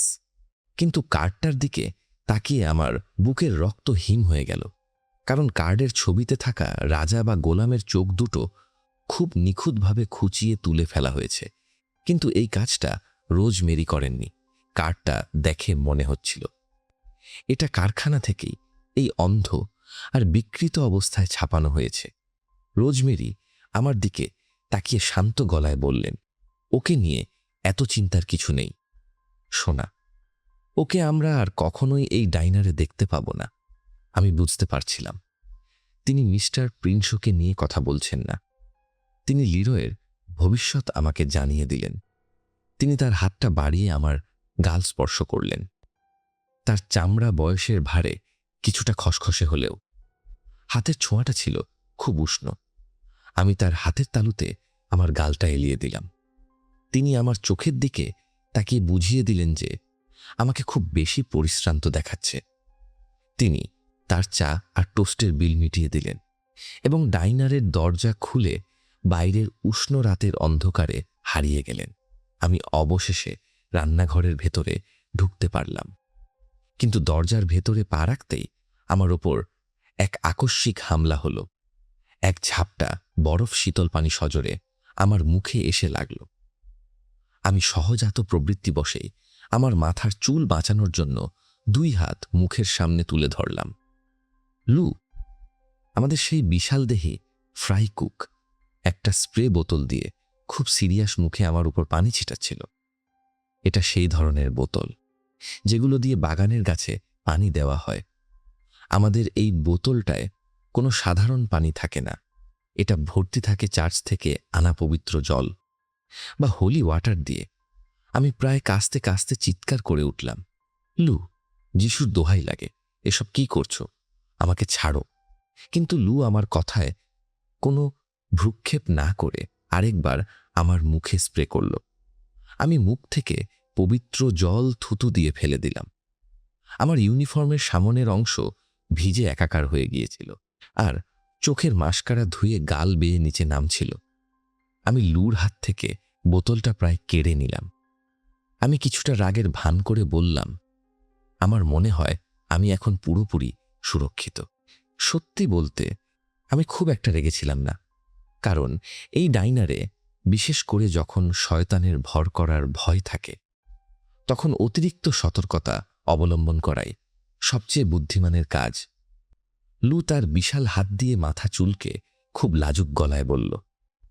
কিন্তু কার্ডটার দিকে তাকিয়ে আমার বুকের রক্ত হিম হয়ে গেল, কারণ কার্ডের ছবিতে থাকা রাজা বা গোলামের চোখ দুটো খুব নিখুঁতভাবে খুঁচিয়ে তুলে ফেলা হয়েছে। কিন্তু এই কাজটা রোজমেরি করেননি। কার্ডটা দেখে মনে হচ্ছিল এটা কারখানা থেকেই এই অন্ধ আর বিকৃত অবস্থায় ছাপানো হয়েছে। রোজমেরি আমার দিকে তাকিয়ে শান্ত গলায় বললেন, ওকে নিয়ে এত চিন্তার কিছু নেই সোনা, ওকে আমরা আর কখনোই এই ডাইনারে দেখতে পাবো না। আমি বুঝতে পারছিলাম তিনি মিস্টার প্রিন্সকে নিয়ে কথা বলছেন না। তিনি লিরয়ের ভবিষ্যৎ আমাকে জানিয়ে দিলেন। তিনি তার হাতটা বাড়িয়ে আমার গাল স্পর্শ করলেন। তার চামড়া বয়সের ভারে কিছুটা খসখসে হলেও হাতের ছোঁয়াটা ছিল খুব উষ্ণ। আমি তার হাতের তালুতে আমার গালটা এলিয়ে দিলাম। তিনি আমার চোখের দিকে তাকিয়ে বুঝিয়ে দিলেন যে আমাকে খুব বেশি পরিশ্রান্ত দেখাচ্ছে। তিনি তার চা আর টোস্টের বিল মিটিয়ে দিলেন এবং ডাইনারের দরজা খুলে বাইরের উষ্ণ রাতের অন্ধকারে হারিয়ে গেলেন। আমি অবশেষে রান্নাঘরের ভেতরে ঢুকতে পারলাম, কিন্তু দরজার ভেতরে পা রাখতেই আমার ওপর এক আকস্মিক হামলা হলো। এক ঝাপটা বরফ শীতল পানি সজোরে আমার মুখে এসে লাগল। আমি সহজাত প্রবৃত্তি বশেই আমার মাথার চুল বাঁচানোর জন্য 2 হাত মুখের সামনে তুলে ধরলাম। লু, আমাদের সেই বিশাল দেহে ফ্রাই কুক একটা স্প্রে বোতল দিয়ে খুব সিরিয়াস মুখে আমার উপর পানি ছিটাচ্ছিল। এটা সেই ধরনের বোতল যেগুলো দিয়ে বাগানের গাছে পানি দেওয়া হয়। আমাদের এই বোতলটায় কোনো সাধারণ পানি থাকে না, এটা ভর্তি থাকে চার্চ থেকে আনা পবিত্র জল বা হোলি ওয়াটার দিয়ে। আমি প্রায় কাঁচতে কাঁচতে চিৎকার করে উঠলাম, লু, যিশুর দোহাই লাগে, এসব কি করছো? আমাকে ছাড়ো। কিন্তু লু আমার কথায় কোনো ভ্রুক্ষেপ না করে আরেকবার আমার মুখে স্প্রে করল। আমি মুখ থেকে পবিত্র জল থুতু দিয়ে ফেলে দিলাম। আমার ইউনিফর্মের সামনের অংশ ভিজে একাকার হয়ে গিয়েছিল, আর চোখের মাস্কারা ধুয়ে গাল বেয়ে নিচে নামছিল। আমি লুর হাত থেকে বোতলটা প্রায় কেড়ে নিলাম। আমি কিছুটা রাগের ভান করে বললাম, আমার মনে হয় আমি এখন পুরোপুরি সুরক্ষিত। সত্যি বলতে আমি খুব একটা রেগেছিলাম না, কারণ এই ডাইনারে, বিশেষ করে যখন শয়তানের ভর করার ভয় থাকে, তখন অতিরিক্ত সতর্কতা অবলম্বন করাই সবচেয়ে বুদ্ধিমানের কাজ। লু তার বিশাল হাত দিয়ে মাথা চুলকে খুব লাজুক গলায় বলল,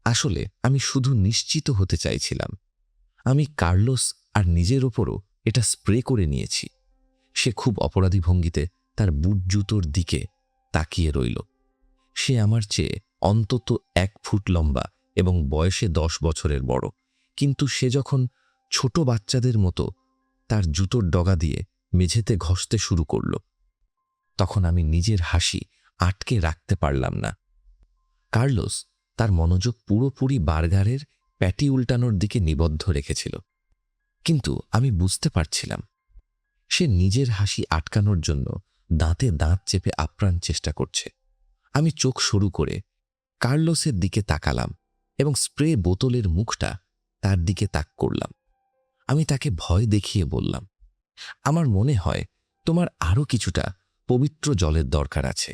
আসলে আমি শুধু নিশ্চিত হতে চাইছিলাম। আমি কার্লোস আর নিজের ওপরও এটা স্প্রে করে নিয়েছি। সে খুব অপরাধী ভঙ্গিতে তার বুট জুতোর দিকে তাকিয়ে রইল। সে আমার চেয়ে অন্তত 1 ফুট লম্বা এবং বয়সে 10 বছরের বড়, কিন্তু সে যখন ছোট বাচ্চাদের মতো তার জুতোর ডগা দিয়ে মেঝেতে ঘষতে শুরু করল, তখন আমি নিজের হাসি আটকে রাখতে পারলাম না। কার্লোস তার মনোযোগ পুরোপুরি বার্গারের প্যাটি উল্টানোর দিকে নিবদ্ধ রেখেছিল, কিন্তু আমি বুঝতে পারছিলাম সে নিজের হাসি আটকানোর জন্য দাঁতে দাঁত চেপে আপ্রাণ চেষ্টা করছে। আমি চোখ সরু করে কার্লোসের দিকে তাকালাম এবং স্প্রে বোতলের মুখটা তার দিকে তাক করলাম। আমি তাকে ভয় দেখিয়ে বললাম, আমার মনে হয় তোমার আরও কিছুটা পবিত্র জলের দরকার আছে।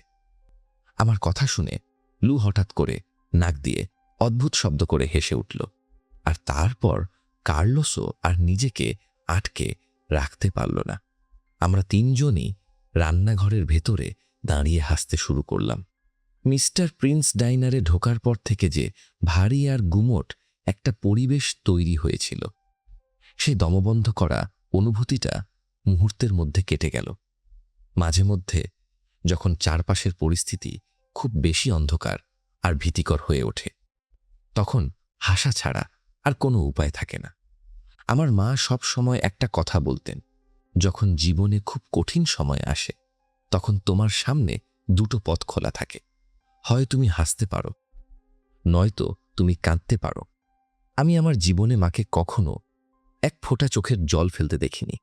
আমার কথা শুনে লু হঠাৎ করে নাক দিয়ে অদ্ভুত শব্দ করে হেসে উঠল, আর তারপর কার্লোসও আর নিজেকে আটকে রাখতে পারল না। আমরা তিনজনই রান্নাঘরের ভেতরে দাঁড়িয়ে হাসতে শুরু করলাম। মিস্টার প্রিন্স ডাইনারে ঢোকার পর থেকে যে ভারী আর গুমোট একটা পরিবেশ তৈরি হয়েছিল, সেই দমবন্ধ করা অনুভূতিটা মুহূর্তের মধ্যে কেটে গেল। মাঝে মধ্যে যখন চারপাশের পরিস্থিতি খুব বেশি অন্ধকার আর ভীতিকর হয়ে ওঠে, তখন হাসা ছাড়া আর কোনো উপায় থাকে না। আমার মা সব সময় একটা কথা বলতেন, যখন জীবনে খুব কঠিন সময় আসে, তখন তোমার সামনে দুটো পথ খোলা থাকে, হয় তুমি হাসতে পারো, নয়তো তুমি কাঁদতে পারো। আমি আমার জীবনে মাকে কখনো এক ফোঁটা চোখের জল ফেলতে দেখিনি।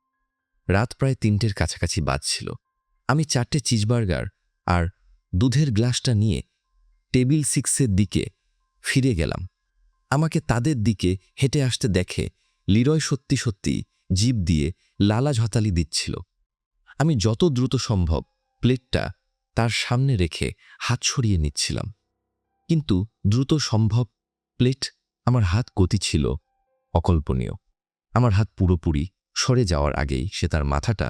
রাত প্রায় 3টের কাছাকাছি বাজছিল। আমি 4টে চিজবার্গার আর দুধের গ্লাসটা নিয়ে টেবিল 6-এর দিকে ফিরে গেলাম। আমাকে তাদের দিকে হেঁটে আসতে দেখে লিরয় সত্যি সত্যি জিভ দিয়ে লালা ঝতালি দিচ্ছিল। আমি যত দ্রুত সম্ভব প্লেটটা তার সামনে রেখে হাত সরিয়ে নিচ্ছিলাম, কিন্তু দ্রুত সম্ভব প্লেট আমার হাত গতি ছিল অকল্পনীয়। আমার হাত পুরোপুরি সরে যাওয়ার আগেই সে তার মাথাটা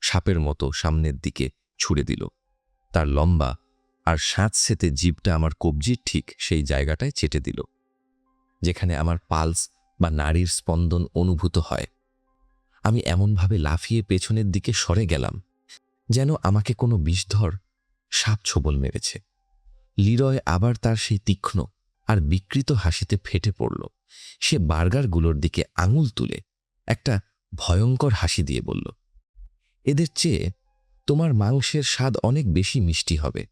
সাপের মতো সামনের দিকে ছুড়ে দিল। তার লম্বা আর স্যাঁতসেঁতে জিভটা আমার কবজির ঠিক সেই জায়গাটায় চেটে দিল, যেখানে আমার পালস বা নাড়ির স্পন্দন অনুভূত হয়। আমি এমনভাবে লাফিয়ে পেছনের দিকে সরে গেলাম যেন আমাকে কোনো বিষধর সাপ ছোবল মেরেছে। লিরয় আবার তার সেই তীক্ষ্ণ আর বিকৃত হাসিতে ফেটে পড়ল। সে বার্গারগুলোর দিকে আঙুল তুলে একটা ভয়ঙ্কর হাসি দিয়ে বলল, এদের চেয়ে তোমার মাংসের স্বাদ অনেক বেশি মিষ্টি হবে।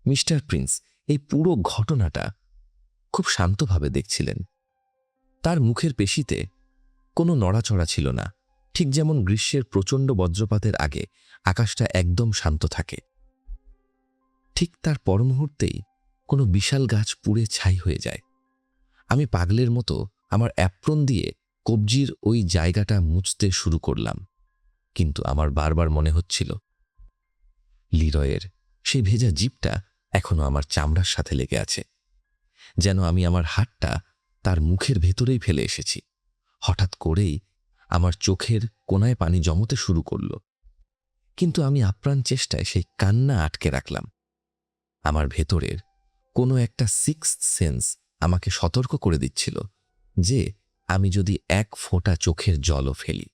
মিস্টার প্রিন্স এই পুরো ঘটনাটা খুব শান্তভাবে দেখছিলেন। তার মুখের পেশিতে কোনো নড়াচড়া ছিল না, ঠিক যেমন গ্রীষ্মের প্রচণ্ড বজ্রপাতের আগে আকাশটা একদম শান্ত থাকে। ঠিক তার পর মুহূর্তেই কোনো বিশাল গাছ পুড়ে ছাই হয়ে যায়। আমি পাগলের মতো আমার অ্যাপ্রন দিয়ে কবজির ওই জায়গাটা মুছতে শুরু করলাম, কিন্তু আমার বারবার মনে হচ্ছিল লিরয়ের সেই ভেজা জিভটা এখনো আমার চামড়ার সাথে লেগে আছে, যেন আমি আমার হাতটা তার মুখের ভেতরেই ফেলে এসেছি। হঠাৎ করেই আমার চোখের কোণায় পানি জমতে শুরু করল, কিন্তু আমি আপ্রাণ চেষ্টায় সেই কান্না আটকে রাখলাম। আমার ভেতরের কোনো একটা সিক্সথ সেন্স আমাকে সতর্ক করে দিচ্ছিল যে আমি যদি 1 ফোঁটা চোখের জলও ফেলি,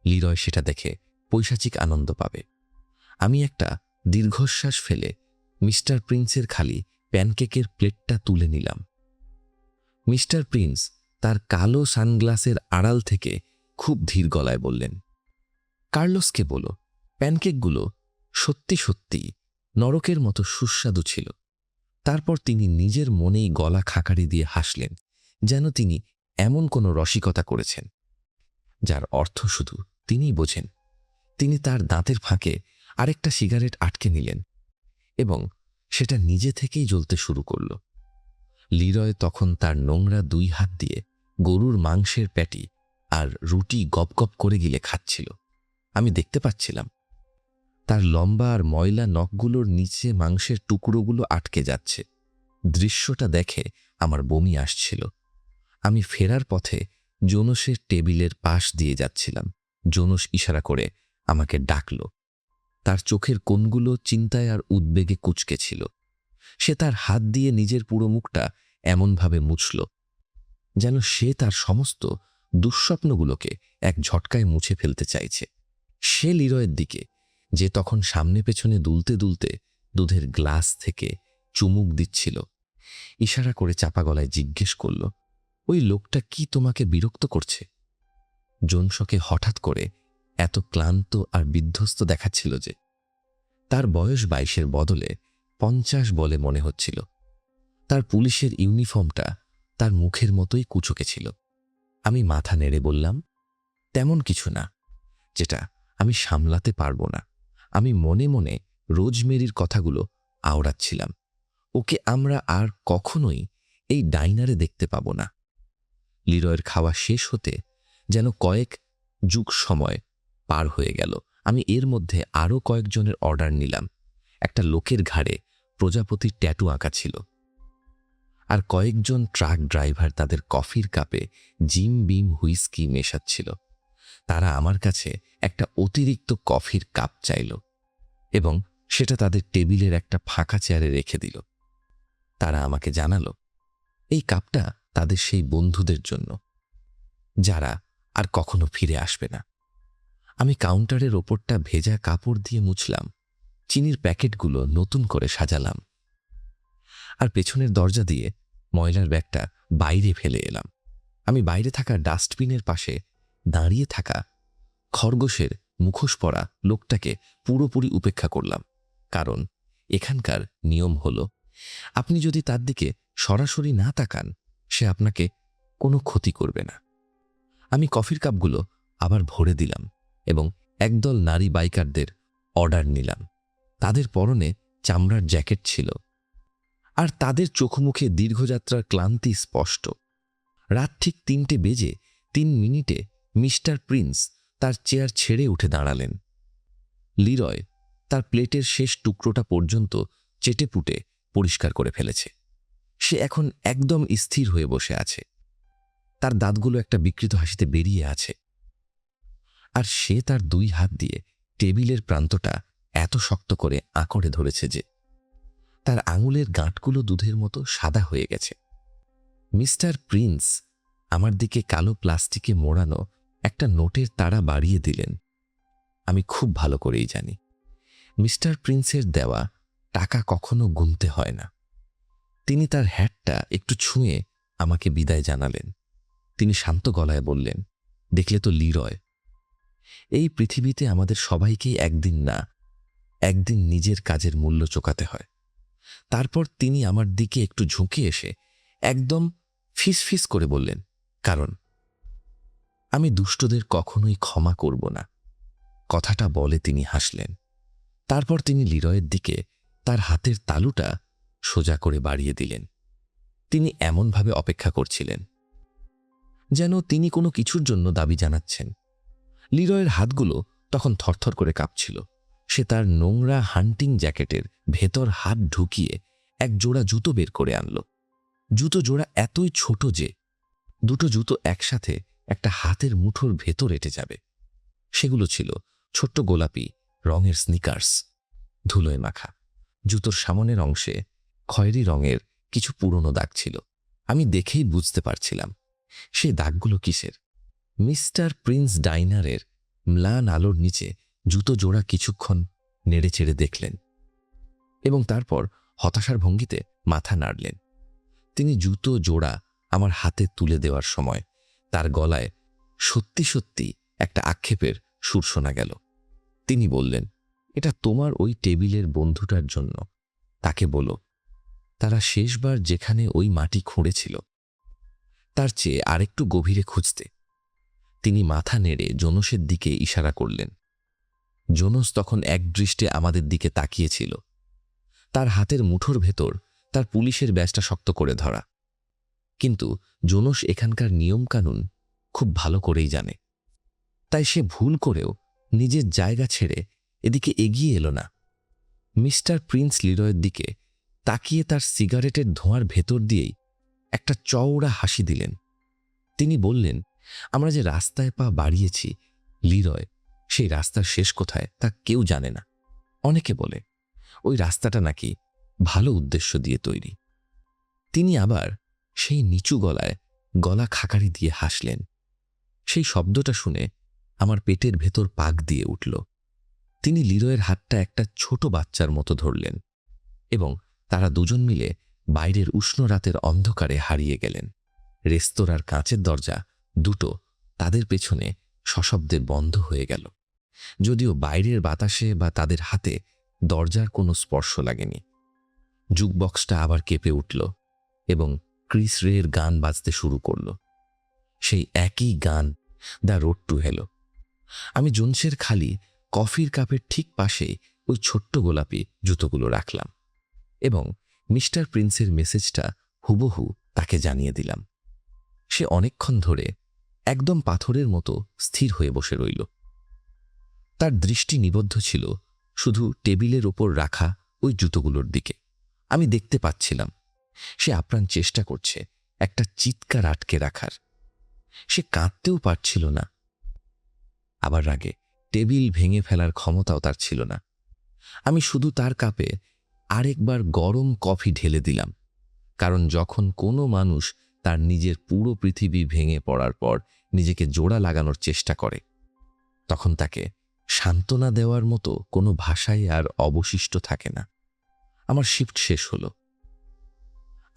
লিরয় সেটা দেখে পৈশাচিক আনন্দ পাবে। আমি একটা দীর্ঘশ্বাস ফেলে মিস্টার প্রিন্সের খালি প্যানকেকের প্লেটটা তুলে নিলাম। মিস্টার প্রিন্স তার কালো সানগ্লাসের আড়াল থেকে খুব ধীর গলায় বললেন, কার্লোসকে বলো প্যানকেকগুলো সত্যি সত্যি নরকের মতো সুস্বাদু ছিল। তারপর তিনি নিজের মনেই গলা খাকারি দিয়ে হাসলেন, যেন তিনি এমন কোনো রসিকতা করেছেন যার অর্থ শুধু তিনিই বোঝেন। তিনি তার দাঁতের ফাঁকে আরেকটা সিগারেট আটকে নিলেন এবং সেটা নিজে থেকেই জ্বলতে শুরু করল। লিরয় তখন তার নোংরা 2 হাত দিয়ে গরুর মাংসের প্যাটি আর রুটি গপগপ করে গিলে খাচ্ছিল। আমি দেখতে পাচ্ছিলাম তার লম্বা আর ময়লা নখগুলোর নিচে মাংসের টুকরোগুলো আটকে যাচ্ছে। দৃশ্যটা দেখে আমার বমি আসছিল। আমি ফেরার পথে জোনসের টেবিলের পাশ দিয়ে যাচ্ছিলাম। জোনস ইশারা করে আমাকে ডাকল। তার চোখের কোণগুলো চিন্তায় আর উদ্বেগে কুঁচকে ছিল। সে তার হাত দিয়ে নিজের পুরো মুখটা এমনভাবে মুছল যেন সে তার সমস্ত দুঃস্বপ্নগুলোকে এক ঝটকায় মুছে ফেলতে চাইছে। সে লিরয়ের দিকে, যে তখন সামনে পেছনে দুলতে দুলতে দুধের গ্লাস থেকে চুমুক দিচ্ছিল, ইশারা করে চাপা গলায় জিজ্ঞেস করল, ওই লোকটা কি তোমাকে বিরক্ত করছে? জোনসকে হঠাৎ করে এত ক্লান্ত আর বিধ্বস্ত দেখাচ্ছিল যে তার বয়স 22-এর বদলে 50 বলে মনে হচ্ছিল। তার পুলিশের ইউনিফর্মটা তার মুখের মতোই কুচকে ছিল। আমি মাথা নেড়ে বললাম, তেমন কিছু না, যেটা আমি সামলাতে পারবো না। আমি মনে মনে রোজমেরির কথাগুলো আওড়াচ্ছিলাম। ওকে আমরা আর কখনোই এই ডাইনারে দেখতে পাব না। লিরয়ের খাওয়া শেষ হতে যেন কয়েক যুগ সময় পার হয়ে গেল। আমি এর মধ্যে আরও কয়েকজনের অর্ডার নিলাম। একটা লোকের ঘাড়ে প্রজাপতির ট্যাটু আঁকা ছিল, আর কয়েকজন ট্রাক ড্রাইভার তাদের কফির কাপে জিম বিম হুইস্কি মেশাচ্ছিল। তারা আমার কাছে একটা অতিরিক্ত কফির কাপ চাইল এবং সেটা তাদের টেবিলের একটা ফাঁকা চেয়ারে রেখে দিল। তারা আমাকে জানালো এই কাপটা তাদের সেই বন্ধুদের জন্য যারা আর কখনো ফিরে আসবে না। আমি কাউন্টারের ওপরটা ভেজা কাপড় দিয়ে মুছলাম, চিনির প্যাকেটগুলো নতুন করে সাজালাম, আর পেছনের দরজা দিয়ে ময়লার ব্যাগটা বাইরে ফেলে এলাম। আমি বাইরে থাকা ডাস্টবিনের পাশে দাঁড়িয়ে থাকা খরগোশের মুখোশ পরা লোকটাকে পুরোপুরি উপেক্ষা করলাম, কারণ এখানকার নিয়ম হলো আপনি যদি তার দিকে সরাসরি না তাকান সে আপনাকে কোনো ক্ষতি করবে না। আমি কফির কাপগুলো আবার ভরে দিলাম এবং একদল নারী বাইকারদের অর্ডার নিলাম। তাদের পরনে চামড়ার জ্যাকেট ছিল আর তাদের চোখমুখে দীর্ঘযাত্রার ক্লান্তি স্পষ্ট। রাত ঠিক 3:03 মিস্টার প্রিন্স তার চেয়ার ছেড়ে উঠে দাঁড়ালেন। লিরয় তার প্লেটের শেষ টুকরোটা পর্যন্ত চেটেপুটে পরিষ্কার করে ফেলেছে। সে এখন একদম স্থির হয়ে বসে আছে। তার দাঁতগুলো একটা বিকৃত হাসিতে বেরিয়ে আছে, আর সে তার 2 হাত দিয়ে টেবিলের প্রান্তটা এত শক্ত করে আঁকড়ে ধরেছে যে তার আঙুলের গাঁটগুলো দুধের মতো সাদা হয়ে গেছে। মিস্টার প্রিন্স আমার দিকে কালো প্লাস্টিকে মোড়ানো একটা নোটের তাড়া বাড়িয়ে দিলেন। আমি খুব ভালো করেই জানি মিস্টার প্রিন্সের দেওয়া টাকা কখনো গুনতে হয় না। তিনি তার হ্যাটটা একটু ছুঁয়ে আমাকে বিদায় জানালেন। তিনি শান্ত গলায় বললেন, দেখলে তো লিরয়, এই পৃথিবীতে আমাদের সবাইকেই একদিন না একদিন নিজের কাজের মূল্য চোকাতে হয়। তারপর তিনি আমার দিকে একটু ঝুঁকে এসে একদম ফিসফিস করে বললেন, কারণ আমি দুষ্টদের কখনোই ক্ষমা করব না। কথাটা বলে তিনি হাসলেন। তারপর তিনি লিরয়ের দিকে তার হাতের তালুটা সোজা করে বাড়িয়ে দিলেন। তিনি এমনভাবে অপেক্ষা করছিলেন যেন তিনি কোনো কিছুর জন্য দাবি জানাচ্ছেন। লিরয়ের হাতগুলো তখন থরথর করে কাঁপছিল। সে তার নোংরা হান্টিং জ্যাকেটের ভেতর হাত ঢুকিয়ে এক জোড়া জুতো বের করে আনল। জুতো জোড়া এতই ছোট যে দুটো জুতো একসাথে একটা হাতের মুঠোর ভেতর এঁটে যাবে। সেগুলো ছিল ছোট্ট গোলাপি রঙের স্নিকার্স, ধুলোয় মাখা। জুতোর সামনের অংশে খয়েরি রঙের কিছু পুরনো দাগ ছিল। আমি দেখেই বুঝতে পারছিলাম সেই দাগগুলো কিসের। মিস্টার প্রিন্স ডাইনারের ম্লান আলোর নিচে জুতো জোড়া কিছুক্ষণ নেড়েচেড়ে দেখলেন। এবং তারপর হতাশার ভঙ্গিতে মাথা নাড়লেন। তিনি জুতো জোড়া আমার হাতে তুলে দেওয়ার সময় তার গলায় সত্যি সত্যি একটা আক্ষেপের সুর শোনা গেল। তিনি বললেন, এটা তোমার ওই টেবিলের বন্ধুটার জন্য। তাকে বলো তারা শেষবার যেখানে ওই মাটি খুঁড়েছিল তার চেয়ে আরেকটু গভীরে খুঁজতে। তিনি মাথা নেড়ে জোনসের দিকে ইশারা করলেন। জোনস তখন একদৃষ্টে আমাদের দিকে তাকিয়েছিল। তার হাতের মুঠোর ভেতর তার পুলিশের ব্যাজটা শক্ত করে ধরা। কিন্তু জোনস এখানকার নিয়মকানুন খুব ভালো করেই জানে, তাই সে ভুল করেও নিজের জায়গা ছেড়ে এদিকে এগিয়ে এলো না। মিস্টার প্রিন্স লিরয়ের দিকে তাকিয়ে তার সিগারেটের ধোঁয়ার ভেতর দিয়েই একটা চওড়া হাসি দিলেন। তিনি বললেন, আমরা যে রাস্তায় পা বাড়িয়েছি লিরয়, সেই রাস্তার শেষ কোথায় তা কেউ জানে না। অনেকে বলে ওই রাস্তাটা নাকি ভালো উদ্দেশ্য দিয়ে তৈরি। তিনি আবার সেই নিচু গলায় গলা খাকারি দিয়ে হাসলেন। সেই শব্দটা শুনে আমার পেটের ভেতর পাক দিয়ে উঠল। তিনি লিরয়ের হাতটা একটা ছোট বাচ্চার মতো ধরলেন এবং তারা দুজন মিলে বাইরের উষ্ণ রাতের অন্ধকারে হারিয়ে গেলেন। রেস্তোরাঁর কাঁচের দরজা দুটো তাদের পেছনে সশব্দে বন্ধ হয়ে গেল, যদিও বাইরের বাতাসে বা তাদের হাতে দরজার কোনো স্পর্শ লাগেনি। জুকবক্সটা আবার কেঁপে উঠল এবং ক্রিস রের গান বাজতে শুরু করল। সেই একই গান, দ্য রোড টু হেলো। আমি জোনসের খালি কফির কাপের ঠিক পাশেই ওই ছোট্ট গোলাপি জুতোগুলো রাখলাম এবং মিস্টার প্রিন্সের মেসেজটা হুবহু তাকে জানিয়ে দিলাম। সে অনেকক্ষণ ধরে একদম পাথরের মতো স্থির হয়ে বসে রইল। তার দৃষ্টি নিবদ্ধ ছিল শুধু টেবিলের ওপর রাখা ওই জুতোগুলোর দিকে। আমি দেখতে পাচ্ছিলাম সে আপ্রাণ চেষ্টা করছে একটা চিৎকার আটকে রাখার। সে কাঁদতেও পারছিল না, আবার রাগে টেবিল ভেঙে ফেলার ক্ষমতাও তার ছিল না। আমি শুধু তার কাপে আরেকবার গরম কফি ঢেলে দিলাম, কারণ যখন কোনো মানুষ তার নিজের পুরো পৃথিবী ভেঙে পড়ার পর নিজেকে জোড়া লাগানোর চেষ্টা করে, তখন তাকে সান্ত্বনা দেওয়ার মতো কোনো ভাষাই আর অবশিষ্ট থাকে না। আমার শিফট শেষ হলো।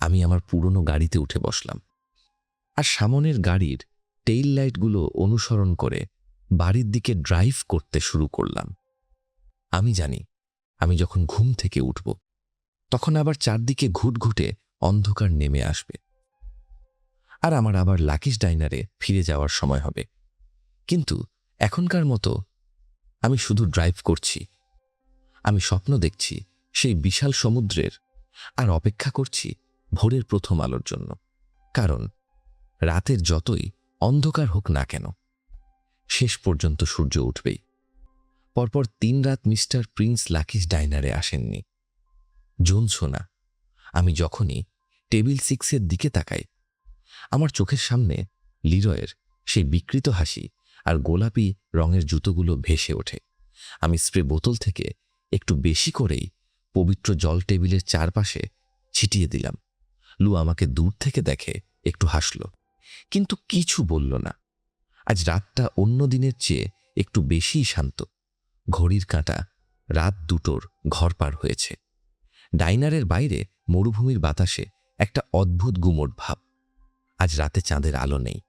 আমি আমার পুরনো গাড়িতে উঠে বসলাম আর সামনের গাড়ির টেইল লাইটগুলো অনুসরণ করে বাড়ির দিকে ড্রাইভ করতে শুরু করলাম। আমি জানি আমি যখন ঘুম থেকে উঠব তখন আবার চারদিকে ঘুটঘুটে অন্ধকার নেমে আসবে আর আমার আবার লাকিস ডাইনারে ফিরে যাওয়ার সময় হবে। কিন্তু এখনকার মতো আমি শুধু ড্রাইভ করছি। আমি স্বপ্ন দেখছি সেই বিশাল সমুদ্রের আর অপেক্ষা করছি ভোরের প্রথম আলোর জন্য, কারণ রাতের যতই অন্ধকার হোক না কেন শেষ পর্যন্ত সূর্য উঠবেই। পরপর 3 রাত মিস্টার প্রিন্স লাকিস ডাইনারে আসেননি। জোনসও না। আমি যখনই টেবিল 6-এর দিকে তাকাই আমার চোখের সামনে লিরয়ের সেই বিকৃত হাসি আর গোলাপি রঙের জুতোগুলো ভেসে ওঠে। আমি স্প্রে বোতল থেকে একটু বেশি করেই পবিত্র জল টেবিলের চারপাশে ছিটিয়ে দিলাম। লু আমাকে দূর থেকে দেখে একটু হাসল, কিন্তু কিছু বলল না। আজ রাতটা অন্য দিনের চেয়ে একটু বেশিই শান্ত। ঘড়ির কাঁটা রাত 2টোর ঘর পার হয়েছে। ডাইনারের বাইরে মরুভূমির বাতাসে একটা অদ্ভুত গুমোট ভাব। আজ রাতে চাঁদের আলো নেই।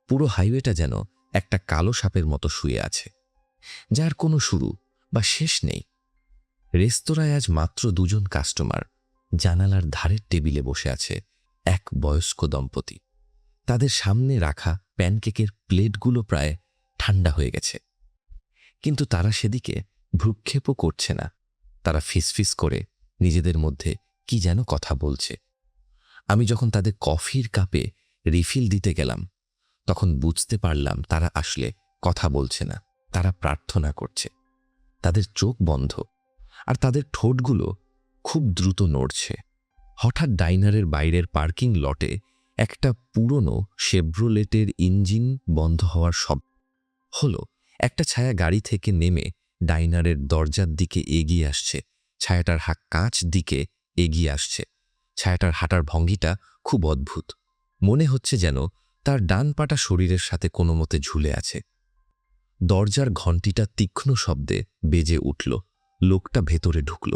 পুরো হাইওয়েটা যেন একটা কালো সাপের মতো শুয়ে আছে, যার কোনো শুরু বা শেষ নেই। রেস্তোরাঁয় আজ মাত্র 2 জন কাস্টমার। জানালার ধারের টেবিলে বসে আছে এক বয়স্ক দম্পতি। তাদের সামনে রাখা প্যানকেকের প্লেটগুলো প্রায় ঠান্ডা হয়ে গেছে, কিন্তু তারা সেদিকে ভ্রুক্ষেপও করছে না। তারা ফিসফিস করে নিজেদের মধ্যে কি যেন কথা বলছে। আমি যখন তাদের কফির কাপে রিফিল দিতে গেলাম তখন বুঝতে পারলাম তারা আসলে কথা বলছে না, তারা প্রার্থনা করছে। তাদের চোখ বন্ধ আর তাদের ঠোঁটগুলো খুব দ্রুত নড়ছে। হঠাৎ ডাইনারের বাইরের পার্কিং লটে একটা পুরনো শেভ্রোলেটের ইঞ্জিন বন্ধ হওয়ার শব্দ হলো। একটা ছায়া গাড়ি থেকে নেমে ডাইনারের দরজার দিকে এগিয়ে আসছে। ছায়াটার কাঁচ দিকে এগিয়ে আসছে। ছায়াটার হাঁটার ভঙ্গিটা খুব অদ্ভুত। মনে হচ্ছে যেন তার ডান পাটা শরীরের সাথে কোনো মতে ঝুলে আছে। দরজার ঘণ্টিটা তীক্ষ্ণ শব্দে বেজে উঠল। লোকটা ভেতরে ঢুকল।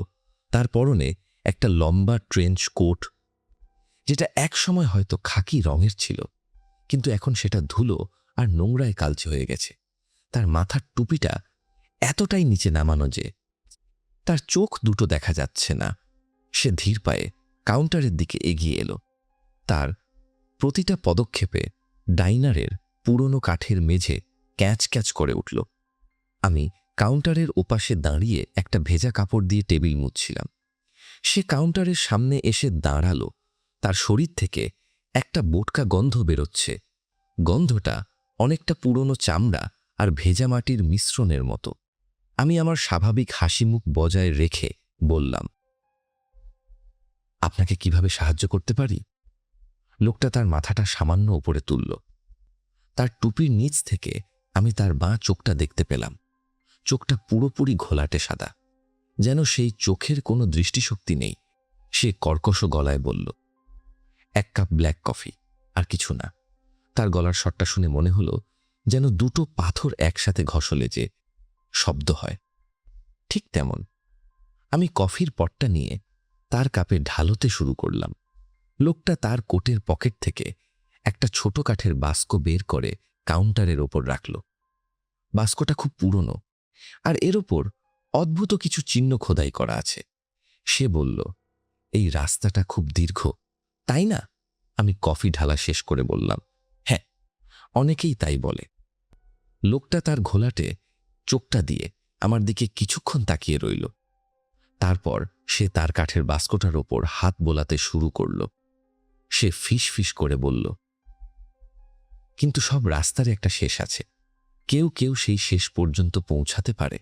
তার পরনে একটা লম্বা ট্রেঞ্চ কোট, যেটা একসময় হয়তো খাকি রঙের ছিল, কিন্তু এখন সেটা ধুলো আর নোংরায় কালচে হয়ে গেছে। তার মাথার টুপিটা এতটাই নিচে নামানো যে তার চোখ দুটো দেখা যাচ্ছে না। সে ধীর পায়ে কাউন্টারের দিকে এগিয়ে এলো। তার প্রতিটা পদক্ষেপে ডাইনারের পুরনো কাঠের মেঝে ক্যাচ ক্যাচ করে উঠল। আমি কাউন্টারের ওপাশে দাঁড়িয়ে একটা ভেজা কাপড় দিয়ে টেবিল মুছছিলাম। সে কাউন্টারের সামনে এসে দাঁড়ালো। তার শরীর থেকে একটা বোটকা গন্ধ বেরোচ্ছে। গন্ধটা অনেকটা পুরনো চামড়া আর ভেজা মাটির মিশ্রণের মতো। আমি আমার স্বাভাবিক হাসিমুখ বজায় রেখে বললাম, আপনাকে কিভাবে সাহায্য করতে পারি? লোকটা তার মাথাটা সামান্য উপরে তুলল। তার টুপির নিচ থেকে আমি তার বাঁ চোখটা দেখতে পেলাম। চোখটা পুরোপুরি ঘোলাটে সাদা, যেন সেই চোখের কোনো দৃষ্টিশক্তি নেই। সে কর্কশ গলায় বলল, 1 কাপ ব্ল্যাক কফি, আর কিছু না। তার গলার স্বরটা শুনে মনে হলো যেন দুটো পাথর একসাথে ঘষলে যে শব্দ হয়, ঠিক তেমন। আমি কফির পটটা নিয়ে তার কাপে ঢালতে শুরু করলাম। লোকটা তার কোটের পকেট থেকে একটা ছোট কাঠের বাস্ক বের করে কাউন্টারের ওপর রাখল। বাস্কটা খুব পুরনো, আর এর ওপর অদ্ভুত কিছু চিহ্ন খোদাই করা আছে। সে বলল, এই রাস্তাটা খুব দীর্ঘ, তাই না? আমি কফি ঢালা শেষ করে বললাম, হ্যাঁ, অনেকেই তাই বলে। লোকটা তার ঘোলাটে চোখটা দিয়ে আমার দিকে কিছুক্ষণ তাকিয়ে রইল। তারপর সে তার কাঠের বাস্কটার ওপর হাত বোলাতে শুরু করল। সে ফিস ফিস করে বলল, কিন্তু সব রাস্তার একটা শেষ আছে। কেউ কেউ সেই শেষ পর্যন্ত পৌঁছাতে পারে,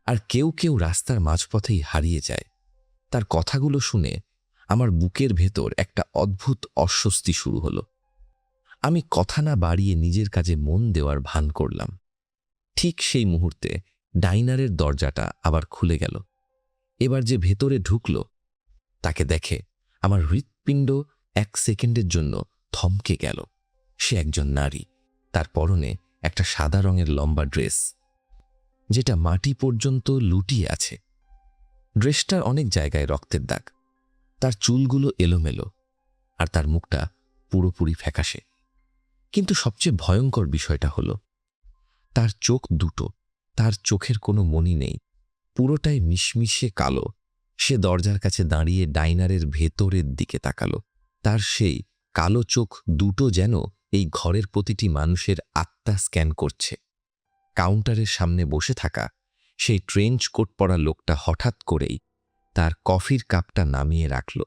আর কেউ কেউ রাস্তার মাঝপথেই হারিয়ে যায়। তার কথাগুলো শুনে আমার বুকের ভেতর একটা অদ্ভুত অস্বস্তি শুরু হলো। আমি কথা না বাড়িয়ে নিজের কাজে মন দেওয়ার ভান করলাম। ঠিক সেই মুহূর্তে ডাইনারের দরজাটা আবার খুলে গেল। এবার যে ভেতরে ঢুকল তাকে দেখে আমার হৃৎপিণ্ড 1 সেকেন্ডের জন্য থমকে গেল। সে একজন নারী। তার পরনে একটা সাদা রঙের লম্বা ড্রেস, যেটা মাটি পর্যন্ত লুটিয়ে আছে। ড্রেসটার অনেক জায়গায় রক্তের দাগ। তার চুলগুলো এলোমেলো, আর তার মুখটা পুরোপুরি ফ্যাকাশে। কিন্তু সবচেয়ে ভয়ঙ্কর বিষয়টা হলো তার চোখ দুটো। তার চোখের কোনো মনি নেই, পুরোটাই মিশমিশে কালো। সে দরজার কাছে দাঁড়িয়ে ডাইনারের ভেতরের দিকে তাকালো। তার সেই কালো চোখ দুটো যেন এই ঘরের প্রতিটি মানুষের আত্মা স্ক্যান করছে। কাউন্টারের সামনে বসে থাকা সেই ট্রেঞ্চ কোট পরা লোকটা হঠাৎ করেই তার কফির কাপটা নামিয়ে রাখল।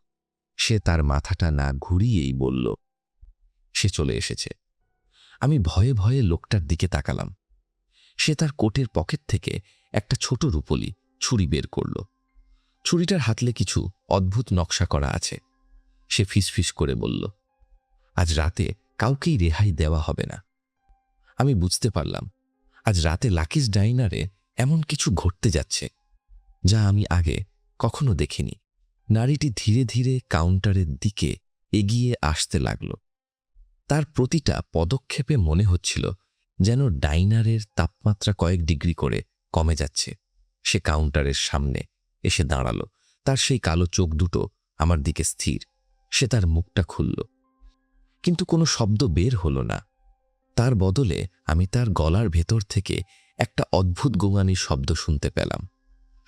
সে তার মাথাটা না ঘুরিয়েই বলল, সে চলে এসেছে। আমি ভয়ে ভয়ে লোকটার দিকে তাকালাম। সে তার কোটের পকেট থেকে একটা ছোট রূপোলি ছুরি বের করল। ছুরিটার হাতলে কিছু অদ্ভুত নকশা করা আছে। সে ফিসফিস করে বলল, আজ রাতে কাউকেই রেহাই দেওয়া হবে না। আমি বুঝতে পারলাম আজ রাতে লাকিস ডাইনারে এমন কিছু ঘটতে যাচ্ছে যা আমি আগে কখনো দেখিনি। নারীটি ধীরে ধীরে কাউন্টারের দিকে এগিয়ে আসতে লাগল। তার প্রতিটা পদক্ষেপে মনে হচ্ছিল যেন ডাইনারের তাপমাত্রা কয়েক ডিগ্রি করে কমে যাচ্ছে। সে কাউন্টারের সামনে এসে দাঁড়ালো। তার সেই কালো চোখ দুটো আমার দিকে স্থির। সে তার মুখটা খুলল, কিন্তু কোনো শব্দ বের হলো না। তার বদলে আমি তার গলার ভেতর থেকে একটা অদ্ভুত গোঙানির শব্দ শুনতে পেলাম।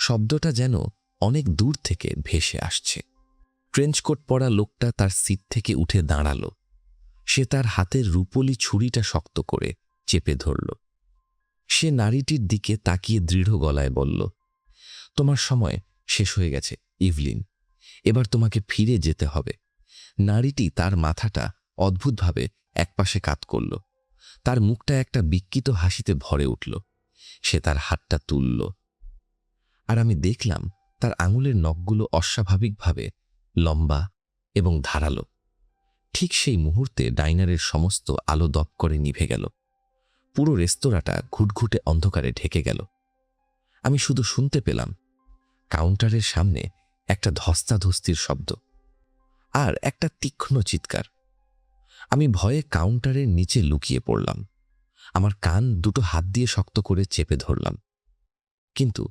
শব্দটা যেন অনেক দূর থেকে ভেসে আসছে। ট্রেঞ্চকোট পরা লোকটা তার সিট থেকে উঠে দাঁড়ালো। সে তার হাতের রূপোলি ছুরিটা শক্ত করে চেপে ধরল। সে নারীটির দিকে তাকিয়ে দৃঢ় গলায় বলল, তোমার সময় শেষ হয়ে গেছে ইভলিন, এবার তোমাকে ফিরে যেতে হবে। নারীটি তার মাথাটা অদ্ভুতভাবে একপাশে কাত করল। তার মুখটা একটা বিকৃত হাসিতে ভরে উঠল। সে তার হাতটা তুলল, আর আমি দেখলাম তার আঙুলের নখগুলো অস্বাভাবিকভাবে লম্বা এবং ধারালো। ঠিক সেই মুহূর্তে ডাইনারের সমস্ত আলো দপ করে নিভে গেল। পুরো রেস্তোরাঁটা ঘুটঘুটে অন্ধকারে ঢেকে গেল। আমি শুধু শুনতে পেলাম কাউন্টারের সামনে একটা ধস্তাধস্তির শব্দ আর একটা তীক্ষ্ণ চিৎকার। আমি ভয়ে কাউন্টারের নিচে লুকিয়ে পড়লাম। আমার কান দুটো হাত দিয়ে শক্ত করে চেপে ধরলাম, কিন্তু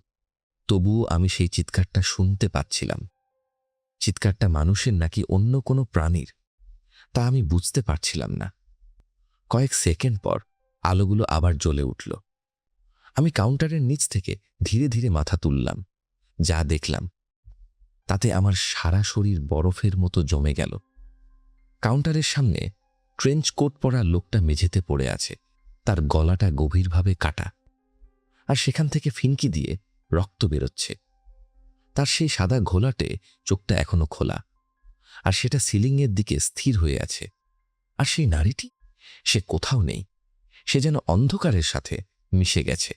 তবুও আমি সেই চিৎকারটা শুনতে পাচ্ছিলাম। চিৎকারটা মানুষের নাকি অন্য কোনো প্রাণীর তা আমি বুঝতে পারছিলাম না। কয়েক সেকেন্ড পর আলোগুলো আবার জ্বলে উঠল। আমি কাউন্টারের নিচ থেকে ধীরে ধীরে মাথা তুললাম। যা দেখলাম তাতে আমার সারা শরীর বরফের মতো জমে গেল। কাউন্টারের সামনে ট্রেঞ্চ কোট পরা লোকটা মেঝেতে পড়ে আছে, তার গলাটা গভীরভাবে কাটা, আর সেখান থেকে ফিনকি দিয়ে রক্ত বেরোচ্ছে। তার সেই সাদা ঘোলাটে চোখটা এখনো খোলা, আর সেটা সিলিংয়ের দিকে স্থির হয়ে আছে। আর সেই নারীটি, সে কোথাও নেই, সে যেন অন্ধকারের সাথে মিশে গেছে।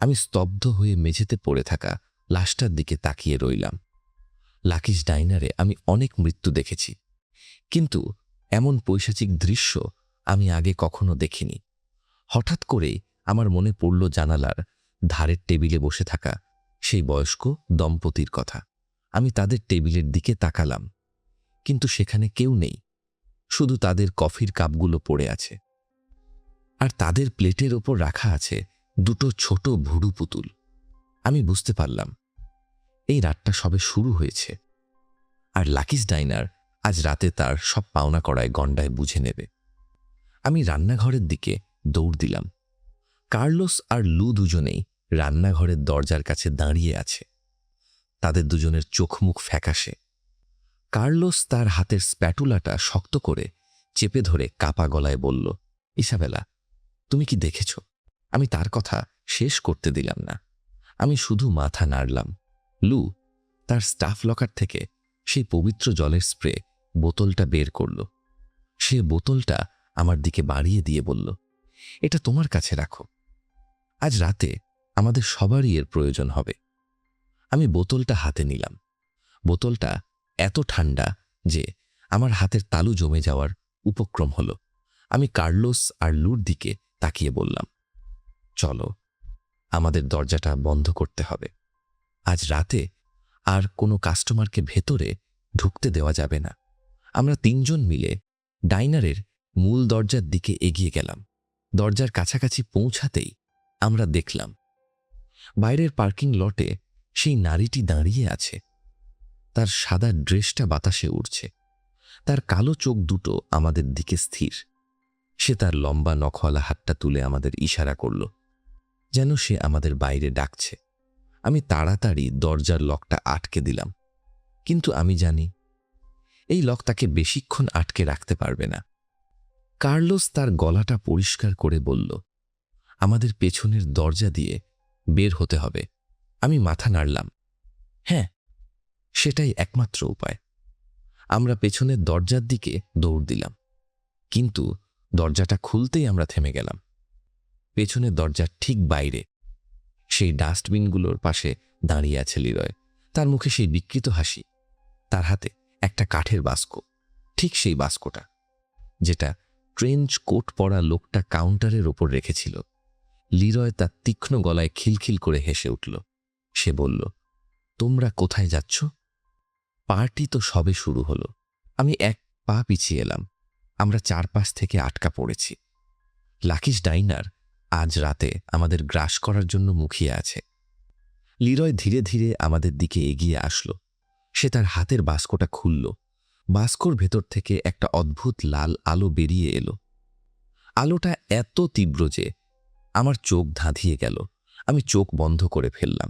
আমি স্তব্ধ হয়ে মেঝেতে পড়ে থাকা লাশটার দিকে তাকিয়ে রইলাম। লাকিস ডাইনারে আমি অনেক মৃত্যু দেখেছি, কিন্তু এমন পৈশাচিক দৃশ্য আমি আগে কখনো দেখিনি। হঠাৎ করেই আমার মনে পড়ল জানালার ধারের টেবিলে বসে থাকা সেই বয়স্ক দম্পতির কথা। আমি তাদের টেবিলের দিকে তাকালাম, কিন্তু সেখানে কেউ নেই, শুধু তাদের কফির কাপগুলো পড়ে আছে। আর তাদের প্লেটের ওপর রাখা আছে দুটো ছোট ভুরু পুতুল। আমি বুঝতে পারলাম এই রাতটা সবে শুরু হয়েছে, আর লাকিস ডাইনার আজ রাতে তার সব পাওনা করায় গণ্ডায় বুঝে নেবে। আমি রান্নাঘরের দিকে দৌড় দিলাম। কার্লোস আর লু দুজনেই রান্নাঘরের দরজার কাছে দাঁড়িয়ে আছে। তাদের দুজনের চোখ মুখ ফ্যাকাশে। কার্লোস তার হাতের স্প্যাটুলাটা শক্ত করে চেপে ধরে কাপা গলায় বলল, ইসাবেলা, তুমি কি দেখেছ? আমি তার কথা শেষ করতে দিলাম না, আমি শুধু মাথা নাড়লাম। লু তার স্টাফ লকার থেকে সেই পবিত্র জলের স্প্রে বোতলটা বের করল। সে বোতলটা আমার দিকে বাড়িয়ে দিয়ে বলল, এটা তোমার কাছে রাখো, আজ রাতে আমাদের সবারই এর প্রয়োজন হবে। আমি বোতলটা হাতে নিলাম। বোতলটা এত ঠান্ডা যে আমার হাতের তালু জমে যাওয়ার উপক্রম হলো। আমি কার্লোস আর লুর দিকে তাকিয়ে বললাম, চলো, আমাদের দরজাটা বন্ধ করতে হবে। আজ রাতে আর কোনো কাস্টমারকে ভেতরে ঢুকতে দেওয়া যাবে না। আমরা তিনজন মিলে ডাইনারের মূল দরজার দিকে এগিয়ে গেলাম। দরজার কাছাকাছি পৌঁছাতেই আমরা দেখলাম বাইরের পার্কিং লটে সেই নারীটি দাঁড়িয়ে আছে। তার সাদা ড্রেসটা বাতাসে উড়ছে, তার কালো চোখ দুটো আমাদের দিকে স্থির। সে তার লম্বা নখওয়ালা হাতটা তুলে আমাদের ইশারা করল, যেন সে আমাদের বাইরে ডাকছে। আমি তাড়াতাড়ি দরজার লকটা আটকে দিলাম, কিন্তু আমি জানি এই লক তাকে বেশিক্ষণ আটকে রাখতে পারবে না। কার্লোস তার গলাটা পরিষ্কার করে বলল, আমাদের পেছনের দরজা দিয়ে বের হতে হবে। আমি মাথা নাড়লাম, হ্যাঁ, সেটাই একমাত্র উপায়। আমরা পেছনের দরজার দিকে দৌড় দিলাম, কিন্তু দরজাটা খুলতেই আমরা থেমে গেলাম। পেছনের দরজার ঠিক বাইরে সেই ডাস্টবিনগুলোর পাশে দাঁড়িয়ে আছে লিরয়। তার মুখে সেই বিকৃত হাসি, তার হাতে একটা কাঠের বাস্ক, ঠিক সেই বাস্কটা যেটা ট্রেঞ্চ কোট পরা লোকটা কাউন্টারের ওপর রেখেছিল। লিরয় তার তীক্ষ্ণ গলায় খিলখিল করে হেসে উঠল। সে বলল, তোমরা কোথায় যাচ্ছ? পার্টি তো সবে শুরু হলো। আমি এক পা পিছিয়ে এলাম। আমরা চারপাশ থেকে আটকা পড়েছি। লাকিস ডাইনার আজ রাতে আমাদের গ্রাস করার জন্য মুখিয়ে আছে। লিরয় ধীরে ধীরে আমাদের দিকে এগিয়ে আসলো। সে তার হাতের বাস্কটা খুলল। বাস্কর ভেতর থেকে একটা অদ্ভুত লাল আলো বেরিয়ে এলো। আলোটা এত তীব্র যে আমার চোখ ধাঁধিয়ে গেল। আমি চোখ বন্ধ করে ফেললাম।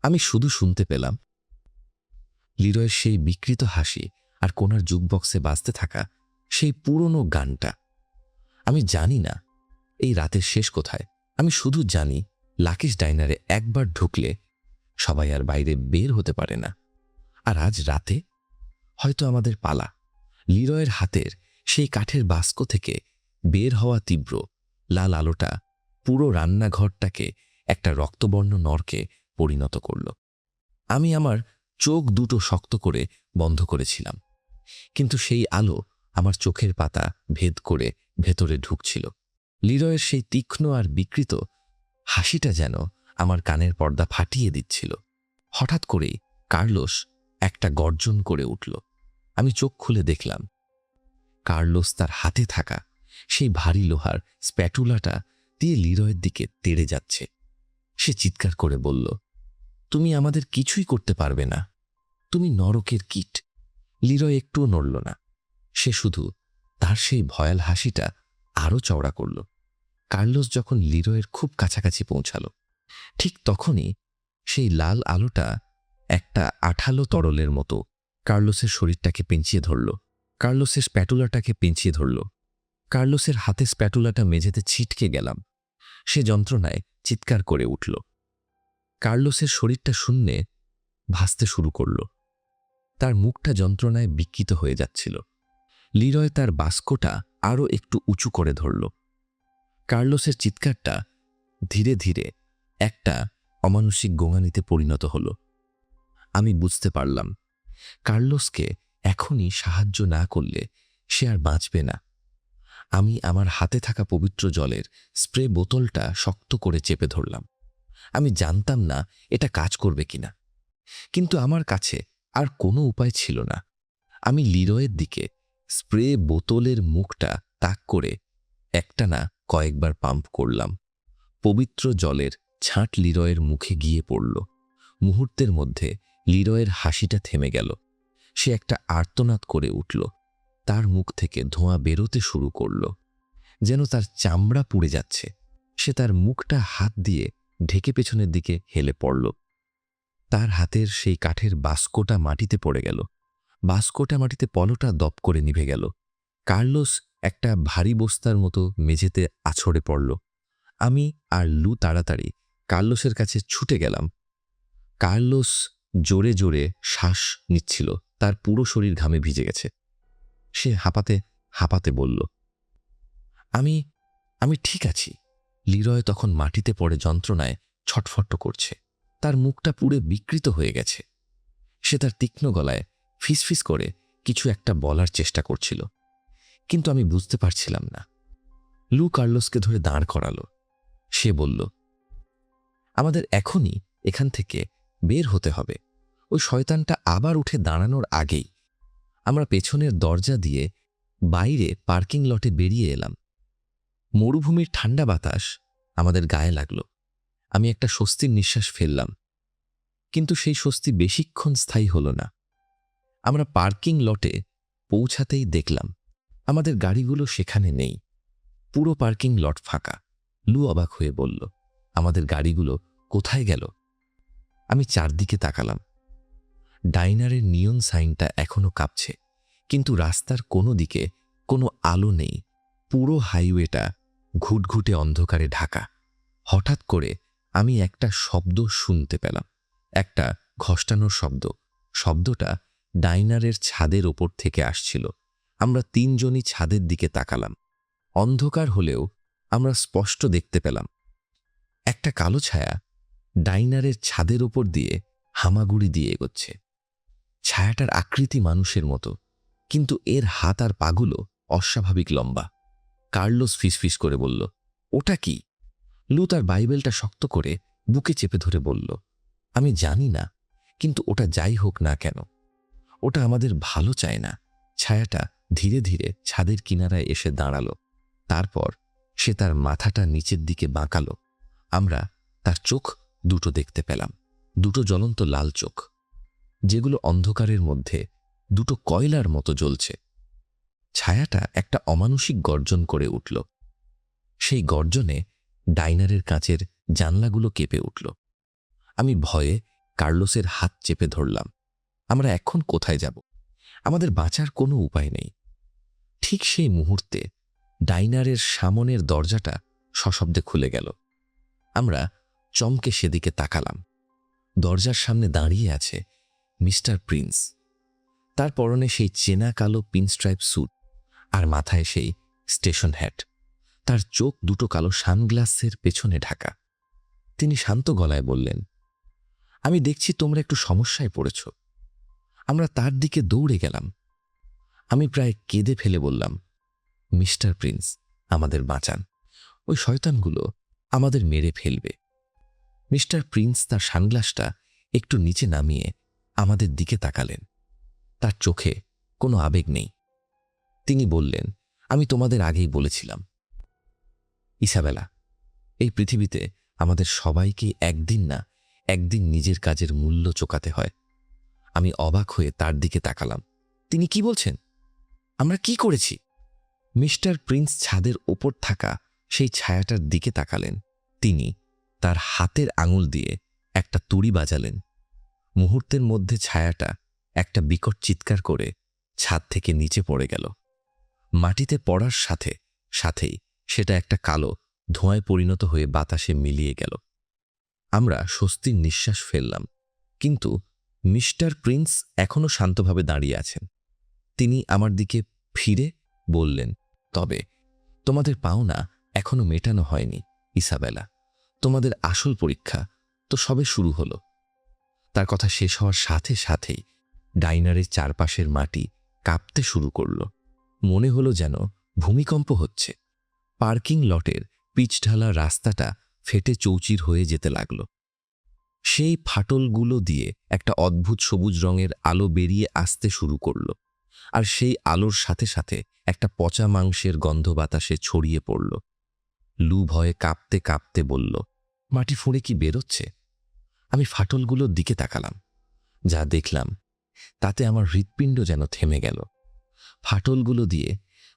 আমি শুধু শুনতে পেলাম লিরয়ের সেই বিকৃত হাসি আর কোনার জুকবক্সে বাজতে থাকা সেই পুরনো গানটা। আমি জানি না এই রাতের শেষ কোথায়। আমি শুধু জানি লাকিস ডাইনারে একবার ঢুকলে সবাই আর বাইরে বের হতে পারে না। আর আজ রাতে হয়তো আমাদের পালা। লিরয়ের হাতের সেই কাঠের বাস্ক থেকে বের হওয়া তীব্র লাল আলোটা পুরো রান্নাঘরটাকে একটা রক্তবর্ণ নরকে পরিণত করল। আমি আমার চোখ দুটো শক্ত করে বন্ধ করেছিলাম, কিন্তু সেই আলো আমার চোখের পাতা ভেদ করে ভেতরে ঢুকছিল। লিরয়ের সেই তীক্ষ্ণ আর বিকৃত হাসিটা যেন আমার কানের পর্দা ফাটিয়ে দিচ্ছিল। হঠাৎ করেই কার্লোস একটা গর্জন করে উঠল। আমি চোখ খুলে দেখলাম কার্লোস তার হাতে থাকা সেই ভারী লোহার স্প্যাটুলাটা দিয়ে লিরয়ের দিকে তেড়ে যাচ্ছে। সে চিৎকার করে বলল, তুমি আমাদের কিছুই করতে পারবে না, তুমি নরকের কীট। লিরয় একটুও নড়ল না। সে শুধু তার সেই ভয়াল হাসিটা আরও চওড়া করল। কার্লোস যখন লিরয়ের খুব কাছাকাছি পৌঁছাল, ঠিক তখনই সেই লাল আলোটা একটা আঠালো তরলের মতো কার্লোসের শরীরটাকে পেঁচিয়ে ধরল। কার্লোসের স্প্যাটুলাটাকে পেঁচিয়ে ধরল। কার্লোসের হাতে স্প্যাটুলাটা মেঝেতে ছিটকে গেলাম। সে যন্ত্রণায় চিৎকার করে উঠল। কার্লোসের শরীরটা শূন্যে ভাসতে শুরু করল। তার মুখটা যন্ত্রণায় বিকৃত হয়ে যাচ্ছিল। লিরয় তার বাস্কটা আরও একটু উঁচু করে ধরল। কার্লোসের চিৎকারটা ধীরে ধীরে একটা অমানুষিক গোঙানিতে পরিণত হল। আমি বুঝতে পারলাম, কার্লোসকে এখনই সাহায্য না করলে সে আর বাঁচবে না। আমি আমার হাতে থাকা পবিত্র জলের স্প্রে বোতলটা শক্ত করে চেপে ধরলাম। আমি জানতাম না এটা কাজ করবে কিনা, কিন্তু আমার কাছে আর কোনো উপায় ছিল না। আমি লিরয়ের দিকে স্প্রে বোতলের মুখটা তাক করে একটানা কয়েকবার পাম্প করলাম। পবিত্র জলের ছাঁট লিরয়ের মুখে গিয়ে পড়ল। মুহূর্তের মধ্যে লিরয়ের হাসিটা থেমে গেল। সে একটা আর্তনাদ করে উঠল। তার মুখ থেকে ধোঁয়া বেরোতে শুরু করল, যেন তার চামড়া পুড়ে যাচ্ছে। সে তার মুখটা হাত দিয়ে ঢেকে পেছনের দিকে হেলে পড়ল। তার হাতের সেই কাঠের বাস্কটা মাটিতে পড়ে গেল। বাস্কটা মাটিতে পলোটা দপ করে নিভে গেল। কার্লোস একটা ভারী বস্তার মতো মেঝেতে আছড়ে পড়ল। আমি আর লু তাড়াতাড়ি কার্লোসের কাছে ছুটে গেলাম। কার্লোস জোরে জোরে শ্বাস নিচ্ছিল। তার পুরো শরীর ঘামে ভিজে গেছে। সে হাঁপাতে হাঁপাতে বলল, আমি আমি ঠিক আছি। লিরয় তখন মাটিতে পড়ে যন্ত্রণায় ছটফট করছে। তার মুখটা পুড়ে বিকৃত হয়ে গেছে। সে তার তীক্ষ্ণ গলায় ফিসফিস করে কিছু একটা বলার চেষ্টা করছিল, কিন্তু আমি বুঝতে পারছিলাম না। লু কার্লোসকে ধরে দাঁড় করালো। সে বলল, আমাদের এখনই এখান থেকে বের হতে হবে। ওই শয়তানটা আবার উঠে দাঁড়ানোর আগেই। আমরা পেছনের দরজা দিয়ে বাইরে পার্কিং লটে বেরিয়ে এলাম। মরুভূমির ঠান্ডা বাতাস আমাদের গায়ে লাগল। আমি একটা স্বস্তির নিঃশ্বাস ফেললাম, কিন্তু সেই স্বস্তি বেশিক্ষণ স্থায়ী হল না। আমরা পার্কিং লটে পৌঁছাতেই দেখলাম আমাদের গাড়িগুলো সেখানে নেই। পুরো পার্কিং লট ফাঁকা। লু অবাক হয়ে বলল, আমাদের গাড়িগুলো কোথায় গেল? আমি চারদিকে তাকালাম। ডাইনারের নিয়ন সাইনটা এখনো কাঁপছে, কিন্তু রাস্তার কোনো দিকে কোনো আলো নেই। পুরো হাইওয়েটা ঘুটঘুটে অন্ধকারে ঢাকা। হঠাৎ করে আমি একটা শব্দ শুনতে পেলাম, একটা ঘষ্টানোর শব্দ। শব্দটা ডাইনারের ছাদের ওপর থেকে আসছিল। আমরা তিনজনই ছাদের দিকে তাকালাম। অন্ধকার হলেও আমরা স্পষ্ট দেখতে পেলাম একটা কালো ছায়া ডাইনারের ছাদের ওপর দিয়ে হামাগুড়ি দিয়ে এগোচ্ছে। ছায়াটার আকৃতি মানুষের মতো, কিন্তু এর হাত আর পাগুলো অস্বাভাবিক লম্বা। কার্লোস ফিসফিস করে বলল, ওটা কি? লু তার বাইবেলটা শক্ত করে বুকে চেপে ধরে বলল, আমি জানি না, কিন্তু ওটা যাই হোক না কেন, ওটা আমাদের ভালো চায় না। ছায়াটা ধীরে ধীরে ছাদের কিনারায় এসে দাঁড়ালো। তারপর সে তার মাথাটা নিচের দিকে বাঁকালো। আমরা তার চোখ দুটো দেখতে পেলাম, দুটো জ্বলন্ত লাল চোখ, যেগুলো অন্ধকারের মধ্যে দুটো কয়লার মতো জ্বলছে। ছায়াটা একটা অমানুষিক গর্জন করে উঠল। সেই গর্জনে ডাইনারের কাচের জানলাগুলো কেঁপে উঠল। আমি ভয়ে কার্লোসের হাত চেপে ধরলাম। আমরা এখন কোথায় যাব? আমাদের বাঁচার কোনো উপায় নেই। ঠিক সেই মুহূর্তে ডাইনারের সামনের দরজাটা সশব্দে খুলে গেল। আমরা চমকে সেদিকে তাকালাম। দরজার সামনে দাঁড়িয়ে আছে মিস্টার প্রিন্স। তার পরনে সেই চেনা কালো পিনস্ট্রাইপ স্যুট আর মাথায় সেই স্টেশন হ্যাট। তার চোখ দুটো কালো সানগ্লাসের পেছনে ঢাকা। তিনি শান্ত গলায় বললেন, আমি দেখছি তোমরা একটু সমস্যায় পড়েছ। আমরা তার দিকে দৌড়ে গেলাম। আমি প্রায় কেঁদে ফেলে বললাম, মিস্টার প্রিন্স, আমাদের বাঁচান, ওই শয়তানগুলো আমাদের মেরে ফেলবে। মিস্টার প্রিন্স তার সানগ্লাসটা একটু নিচে নামিয়ে আমাদের দিকে তাকালেন। তার চোখে কোনো আবেগ নেই। তিনি বললেন, আমি তোমাদের আগেই বলেছিলাম, ইসাবেলা, এই পৃথিবীতে আমাদের সবাইকে একদিন না একদিন নিজের কাজের মূল্য চোকাতে হয়। আমি অবাক হয়ে তার দিকে তাকালাম। তিনি কি বলছেন? আমরা কি করেছি? মিস্টার প্রিন্স ছাদের ওপর থাকা সেই ছায়াটার দিকে তাকালেন। তিনি তার হাতের আঙুল দিয়ে একটা তুড়ি বাজালেন। মুহূর্তের মধ্যে ছায়াটা একটা বিকট চিৎকার করে ছাদ থেকে নিচে পড়ে গেল। মাটিতে পড়ার সাথে সাথেই সেটা একটা কালো ধোঁয়ায় পরিণত হয়ে বাতাসে মিলিয়ে গেল। আমরা স্বস্তির নিঃশ্বাস ফেললাম, কিন্তু মিস্টার প্রিন্স এখনও শান্তভাবে দাঁড়িয়ে আছেন। তিনি আমার দিকে ফিরে বললেন, তবে তোমাদের পাওনা এখনো মেটানো হয়নি ইসাবেলা। তোমাদের আসল পরীক্ষা তো সবে শুরু হলো। তার কথা শেষ হওয়ার সাথে সাথেই ডাইনারের চারপাশের মাটি কাঁপতে শুরু করল। মনে হলো যেন ভূমিকম্প হচ্ছে। পার্কিং লটের পিচঢালা রাস্তাটা ফেটে চৌচির হয়ে যেতে লাগল। সেই ফাটলগুলো দিয়ে একটা অদ্ভুত সবুজ রঙের আলো বেরিয়ে আসতে শুরু করল, আর সেই আলোর সাথে সাথে একটা পচা মাংসের গন্ধ বাতাসে ছড়িয়ে পড়ল। লু ভয়ে কাঁপতে কাঁপতে বলল, মাটি ফুঁড়ে কি বেরোচ্ছে? আমি ফাটলগুলোর দিকে তাকালাম। যা দেখলাম তাতে আমার হৃৎপিণ্ড যেন থেমে গেল। ফাটলগুলো দিয়ে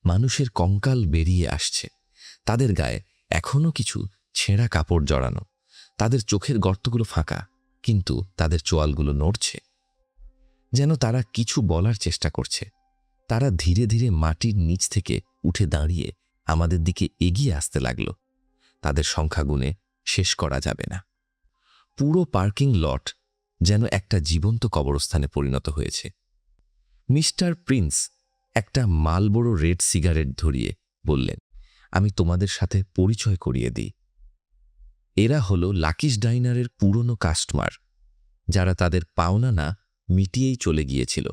মানুষের কঙ্কাল বেরিয়ে আসছে। তাদের গায়ে এখনো কিছু ছেঁড়া কাপড় জড়ানো। তাদের চোখের গর্তগুলো ফাঁকা, কিন্তু তাদের চোয়ালগুলো নড়ছে, যেন তারা কিছু বলার চেষ্টা করছে। তারা ধীরে ধীরে মাটির নিচ থেকে উঠে দাঁড়িয়ে আমাদের দিকে এগিয়ে আসতে লাগল। তাদের সংখ্যা গুণে শেষ করা যাবে না। পুরো পার্কিং লট যেন একটা জীবন্ত কবরস্থানে পরিণত হয়েছে। মিস্টার প্রিন্স একটা মালবোরো রেড সিগারেট ধরিয়ে বললেন, আমি তোমাদের সাথে পরিচয় করিয়ে দিই। এরা হলো লাকিস ডাইনারের পুরনো কাস্টমার, যারা তাদের পাওনা না মিটিয়েই চলে গিয়েছিল।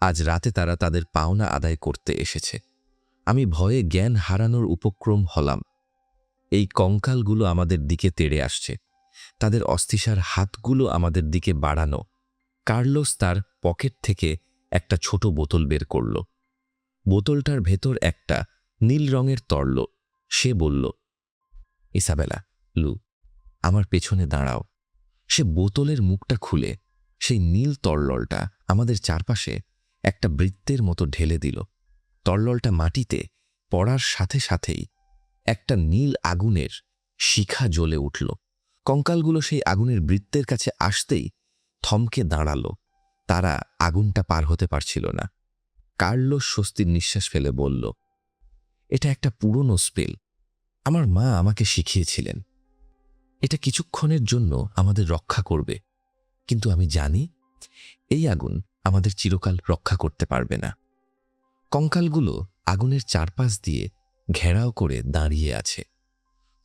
আজ রাতে তারা তাদের পাওনা আদায় করতে এসেছে। আমি ভয়ে জ্ঞান হারানোর উপক্রম হলাম। এই কঙ্কালগুলো আমাদের দিকে তেড়ে আসছে, তাদের অস্থিসার হাতগুলো আমাদের দিকে বাড়ানো। কার্লোস তার পকেট থেকে একটা ছোট বোতল বের করল। বোতলটার ভেতর একটা নীল রঙের তরল। সে বলল, ইসাবেলা, লু, আমার পেছনে দাঁড়াও। সে বোতলের মুখটা খুলে সেই নীল তরলটা আমাদের চারপাশে একটা বৃত্তের মতো ঢেলে দিল। তরলটা মাটিতে পড়ার সাথে সাথেই একটা নীল আগুনের শিখা জ্বলে উঠল। কঙ্কালগুলো সেই আগুনের বৃত্তের কাছে আসতেই থমকে দাঁড়ালো। তারা আগুনটা পার হতে পারছিল না। কার্লোস স্বস্তির নিঃশ্বাস ফেলে বলল, এটা একটা পুরনো স্পেল। আমার মা আমাকে শিখিয়েছিলেন। এটা কিছুক্ষণের জন্য আমাদের রক্ষা করবে, কিন্তু আমি জানি এই আগুন আমাদের চিরকাল রক্ষা করতে পারবে না। কঙ্কালগুলো আগুনের চারপাশ দিয়ে ঘেরাও করে দাঁড়িয়ে আছে।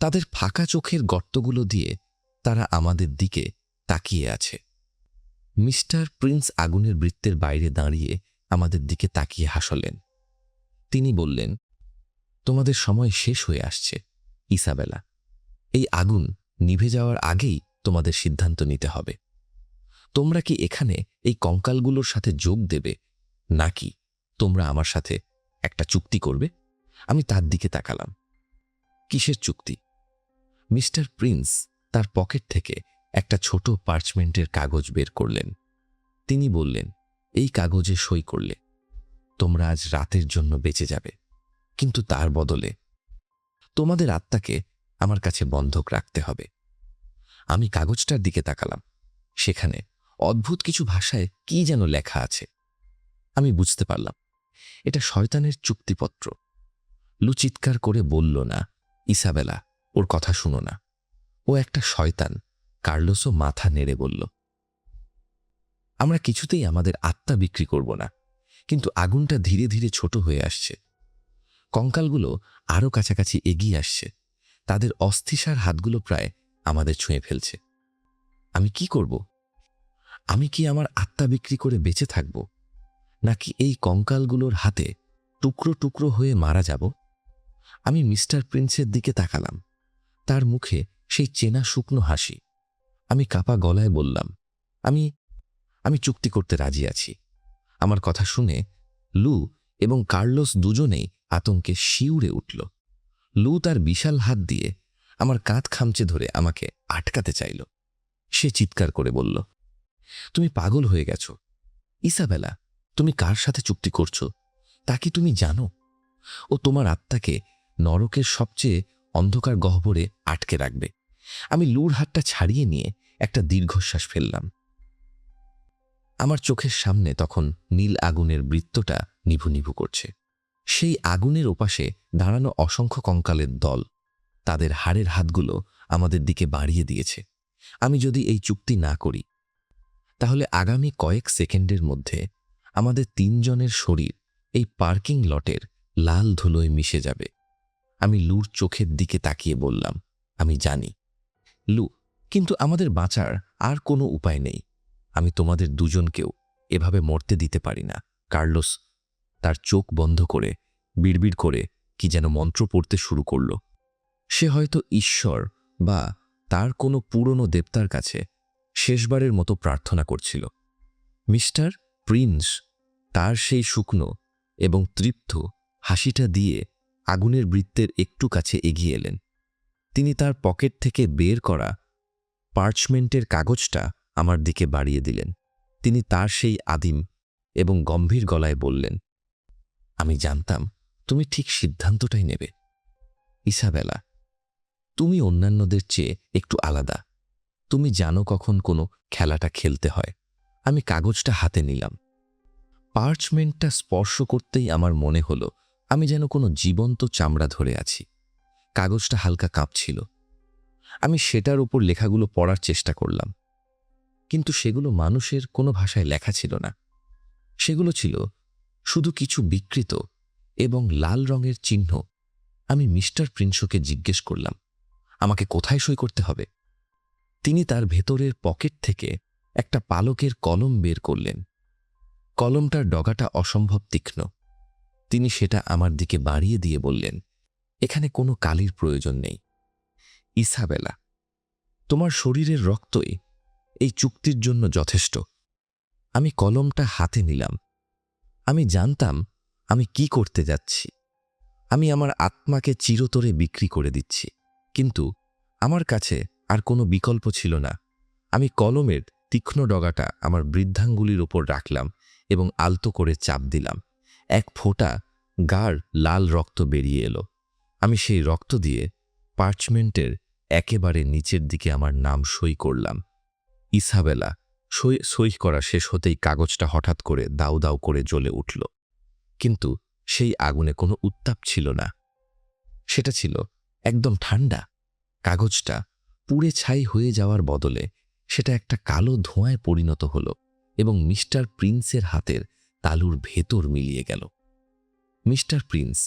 তাদের ফাঁকা চোখের গর্তগুলো দিয়ে তারা আমাদের দিকে তাকিয়ে আছে। মিস্টার প্রিন্স আগুনের বৃত্তের বাইরে দাঁড়িয়ে আমাদের দিকে তাকিয়ে হাসলেন। তিনি বললেন, তোমাদের সময় শেষ হয়ে আসছে ইসাবেলা। এই আগুন নিভে যাওয়ার আগেই তোমাদের সিদ্ধান্ত নিতে হবে। তোমরা কি এখানে এই কঙ্কালগুলোর সাথে যোগ দেবে, নাকি তোমরা আমার সাথে একটা চুক্তি করবে? আমি তার দিকে তাকালাম। কিসের চুক্তি? মিস্টার প্রিন্স তার পকেট থেকে একটা ছোট পার্চমেন্টের কাগজ বের করলেন। তিনি বললেন, এই কাগজে সই করলে তোমরা আজ রাতের জন্য বেঁচে যাবে, কিন্তু তার বদলে তোমাদের আত্মাকে আমার কাছে বন্ধক রাখতে হবে। আমি কাগজটার দিকে তাকালাম। সেখানে অদ্ভুত কিছু ভাষায় কি যেন লেখা আছে। আমি বুঝতে পারলাম এটা শয়তানের চুক্তিপত্র। লু চিৎকার করে বলল, না ইসাবেলা, ওর কথা শুনো না, ও একটা শয়তান। কার্লোসও মাথা নেড়ে বলল, আমরা কিছুতেই আমাদের আত্মা বিক্রি করব না। কিন্তু আগুনটা ধীরে ধীরে ছোট হয়ে আসছে। কঙ্কালগুলো আরো কাছাকাছি এগিয়ে আসছে। তাদের অস্থিসার হাতগুলো প্রায় আমাদের ছুঁয়ে ফেলছে। আমি কি করব? আমি কি আমার আত্মা বিক্রি করে বেঁচে থাকব, নাকি এই কঙ্কালগুলোর হাতে টুকরো টুকরো হয়ে মারা যাব? আমি মিস্টার প্রিন্সের দিকে তাকালাম। তার মুখে সেই চেনা শুকনো হাসি। আমি কাপা গলায় বললাম, আমি চুক্তি করতে রাজি আছি। আমার কথা শুনে লু এবং কার্লোস দুজনেই আতঙ্কে শিউরে উঠল। লু তার বিশাল হাত দিয়ে আমার কাঁধ খামচে ধরে আমাকে আটকাতে চাইল। সে চিৎকার করে বলল, তুমি পাগল হয়ে গেছ ইসাবেলা। তুমি কার সাথে চুক্তি করছো তা কি তুমি জানো? ও তোমার আত্মাকে নরকের সবচেয়ে অন্ধকার গহ্বরে আটকে রাখবে। আমি লুর হাতটা ছাড়িয়ে নিয়ে একটা দীর্ঘশ্বাস ফেললাম। আমার চোখের সামনে তখন নীল আগুনের বৃত্তটা নিভু নিভু করছে। সেই আগুনের ওপাশে দাঁড়ানো অসংখ্য কঙ্কালের দল তাদের হাড়ের হাতগুলো আমাদের দিকে বাড়িয়ে দিয়েছে। আমি যদি এই চুক্তি না করি তাহলে আগামী কয়েক সেকেন্ডের মধ্যে আমাদের 3 জনের শরীর এই পার্কিং লটের লাল ধুলোয় মিশে যাবে। আমি লুর চোখের দিকে তাকিয়ে বললাম, আমি জানি লু, কিন্তু আমাদের বাঁচার আর কোনো উপায় নেই। আমি তোমাদের দুজনকেও এভাবে মরতে দিতে পারি না। কার্লোস তার চোখ বন্ধ করে বিড়বিড় করে কি যেন মন্ত্র পড়তে শুরু করল। সে হয়তো ঈশ্বর বা তার কোনো পুরনো দেবতার কাছে শেষবারের মতো প্রার্থনা করছিল। মিস্টার প্রিন্স তার সেই শুকনো এবং তৃপ্ত হাসিটা দিয়ে আগুনের বৃত্তের একটু কাছে এগিয়ে এলেন। তিনি তার পকেট থেকে বের করা পার্চমেন্টের কাগজটা আমার দিকে বাড়িয়ে দিলেন। তিনি তার সেই আদিম এবং গম্ভীর গলায় বললেন, আমি জানতাম তুমি ঠিক সিদ্ধান্তটাই নেবে ইসাবেলা। তুমি অন্যান্যদের চেয়ে একটু আলাদা। তুমি জানো কখন কোনো খেলাটা খেলতে হয়। আমি কাগজটা হাতে নিলাম। পার্চমেন্টটা স্পর্শ করতেই আমার মনে হলো আমি যেন কোনো জীবন্ত চামড়া ধরে আছি। কাগজটা হালকা কাঁপছিল। আমি সেটার উপর লেখাগুলো পড়ার চেষ্টা করলাম, কিন্তু সেগুলো মানুষের কোনো ভাষায় লেখা ছিল না। সেগুলো ছিল শুধু কিছু বিকৃত এবং লাল রঙের চিহ্ন। আমি মিস্টার প্রিন্সকে জিজ্ঞেস করলাম, আমাকে কোথায় সই করতে হবে? তিনি তার ভেতরের পকেট থেকে একটা পালকের কলম বের করলেন। কলমটার ডগাটা অসম্ভব তীক্ষ্ণ। তিনি সেটা আমার দিকে বাড়িয়ে দিয়ে বললেন, এখানে কোনো কালির প্রয়োজন নেই ইসাবেলা। তোমার শরীরের রক্তই এই চুক্তির জন্য যথেষ্ট। আমি কলমটা হাতে নিলাম। আমি জানতাম আমি কি করতে যাচ্ছি। আমি আমার আত্মাকে চিরতরে বিক্রি করে দিচ্ছি, কিন্তু আমার কাছে আর কোনো বিকল্প ছিল না। আমি কলমের তীক্ষ্ণ ডগাটা আমার বৃদ্ধাঙ্গুলির উপর রাখলাম এবং আলতো করে চাপ দিলাম। এক ফোঁটা গাঢ় লাল রক্ত বেরিয়ে এলো। আমি সেই রক্ত দিয়ে পার্চমেন্টের একেবারে নিচের দিকে আমার নাম সই করলাম, ইসাবেলা। সই করা শেষ হতেই কাগজটা হঠাৎ করে দাউ দাউ করে জ্বলে উঠল, কিন্তু সেই আগুনে কোনো উত্তাপ ছিল না। সেটা ছিল একদম ঠান্ডা। কাগজটা পুড়ে ছাই হয়ে যাওয়ার বদলে সেটা একটা কালো ধোঁয়ায় পরিণত হল এবং মিস্টার প্রিন্সের হাতের তালুর ভেতর মিলিয়ে গেল। মিস্টার প্রিন্স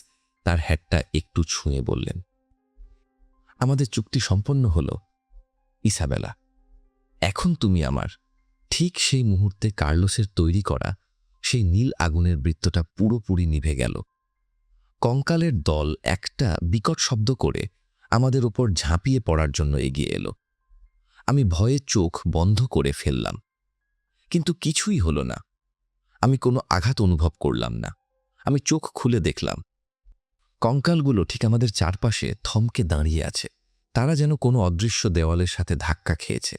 তার হ্যাটটা একটু ছুঁয়ে বললেন, আমাদের চুক্তি সম্পন্ন হল ইসাবেলা। এখন তুমি আমার। ঠিক সেই মুহূর্তে কার্লোসের তৈরি করা সেই নীল আগুনের বৃত্তটা পুরোপুরি নিভে গেল। কঙ্কালের দল একটা বিকট শব্দ করে আমাদের উপর ঝাঁপিয়ে পড়ার জন্য এগিয়ে এলো। আমি ভয়ে চোখ বন্ধ করে ফেললাম, কিন্তু কিছুই হলো না। আমি কোনো আঘাত অনুভব করলাম না। আমি চোখ খুলে দেখলাম কঙ্কালগুলো ঠিক আমাদের চারপাশে থমকে দাঁড়িয়ে আছে। তারা যেন কোনো অদৃশ্য দেওয়ালের সাথে ধাক্কা খেয়েছে।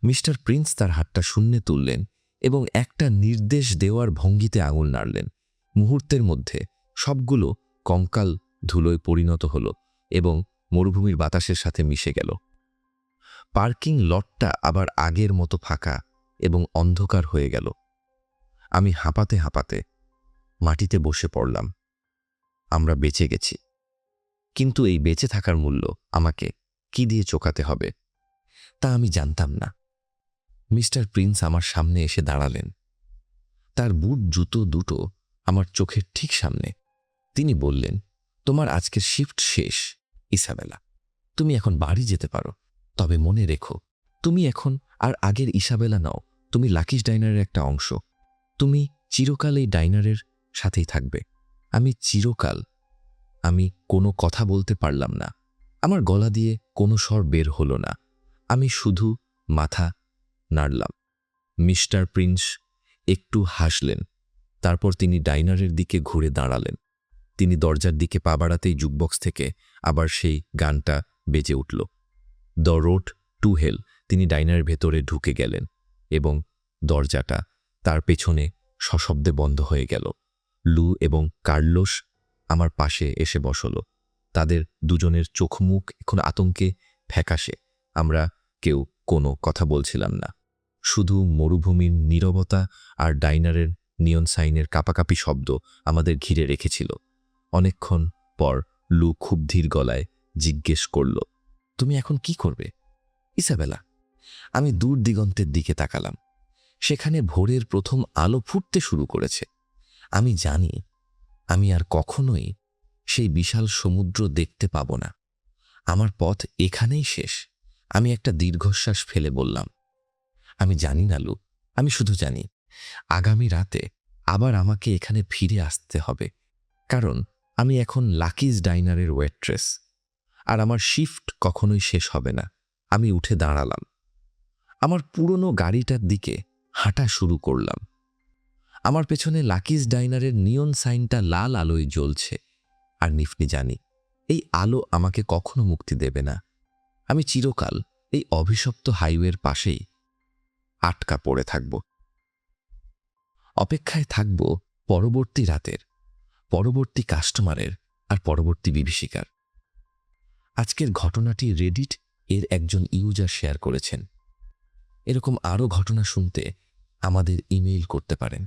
মিস্টার প্রিন্স তার হাতটা শূন্যে তুললেন এবং একটা নির্দেশ দেওয়ার ভঙ্গিতে আঙুল নাড়লেন। মুহূর্তের মধ্যে সবগুলো কঙ্কাল ধুলোয় পরিণত হল এবং মরুভূমির বাতাসের সাথে মিশে গেল। পার্কিং লটটা আবার আগের মতো ফাঁকা এবং অন্ধকার হয়ে গেল। আমি হাঁপাতে হাঁপাতে মাটিতে বসে পড়লাম। আমরা বেঁচে গেছি, কিন্তু এই বেঁচে থাকার মূল্য আমাকে কি দিয়ে চোকাতে হবে তা আমি জানতাম না। মিস্টার প্রিন্স আমার সামনে এসে দাঁড়ালেন। তার বুট জুতো দুটো আমার চোখের ঠিক সামনে। তিনি বললেন, তোমার আজকের শিফট শেষ ইসাবেলা। তুমি এখন বাড়ি যেতে পারো। তবে মনে রেখো, তুমি এখন আর আগের ইসাবেলা নও। তুমি লাকিস ডাইনারের একটা অংশ। তুমি চিরকাল এই ডাইনারের সাথেই থাকবে। আমি চিরকাল। আমি কোনো কথা বলতে পারলাম না। আমার গলা দিয়ে কোনো স্বর বের হলো না। আমি শুধু মাথা নাড়লাম। মিস্টার প্রিন্স একটু হাসলেন। তারপর তিনি ডাইনারের দিকে ঘুরে দাঁড়ালেন। তিনি দরজার দিকে পা বাড়াতেই জুকবক্স থেকে আবার সেই গানটা বেজে উঠল, দ্য রোড টু হেল। তিনি ডাইনারের ভেতরে ঢুকে গেলেন এবং দরজাটা তার পেছনে সশব্দে বন্ধ হয়ে গেল। লু এবং কার্লোস আমার পাশে এসে বসল। তাদের দুজনের চোখমুখ এখন আতঙ্কে ফ্যাকাশে। আমরা কেউ কোনো কথা বলছিলাম না। শুধু মরুভূমির নীরবতা আর ডাইনারের নিয়ন সাইনের কাঁপাকাঁপি শব্দ আমাদের ঘিরে রেখেছিল। অনেকক্ষণ পর লু খুব ধীর গলায় জিজ্ঞেস করল, তুমি এখন কি করবে ইসাবেলা? আমি দূর দিগন্তের দিকে তাকালাম। সেখানে ভোরের প্রথম আলো ফুটতে শুরু করেছে। আমি জানি আমি আর কখনোই সেই বিশাল সমুদ্র দেখতে পাব না। আমার পথ এখানেই শেষ। আমি একটা দীর্ঘশ্বাস ফেলে বললাম, আমি জানি না লু, আমি শুধু জানি আগামী রাতে আবার আমাকে এখানে ফিরে আসতে হবে, কারণ আমি এখন লাকিজ ডাইনারের ওয়েট্রেস, আর আমার শিফট কখনোই শেষ হবে না। আমি উঠে দাঁড়ালাম। আমার পুরনো গাড়িটার দিকে হাঁটা শুরু করলাম। আমার পেছনে লাকিজ ডাইনারের নিয়ন সাইনটা লাল আলোয় জ্বলছে, আর নিফনি জানি এই আলো আমাকে কখনো মুক্তি দেবে না। আমি চিরকাল এই অভিশপ্ত হাইওয়ের পাশেই আটকা পড়ে থাকব। অপেক্ষায় থাকব পরবর্তী রাতের, পরবর্তী কাস্টমারের আর পরবর্তী বিভীষিকার। আজকের ঘটনাটি রেডিট এর একজন ইউজার শেয়ার করেছেন। এরকম আরও ঘটনা শুনতে আমাদের ইমেইল করতে পারেন।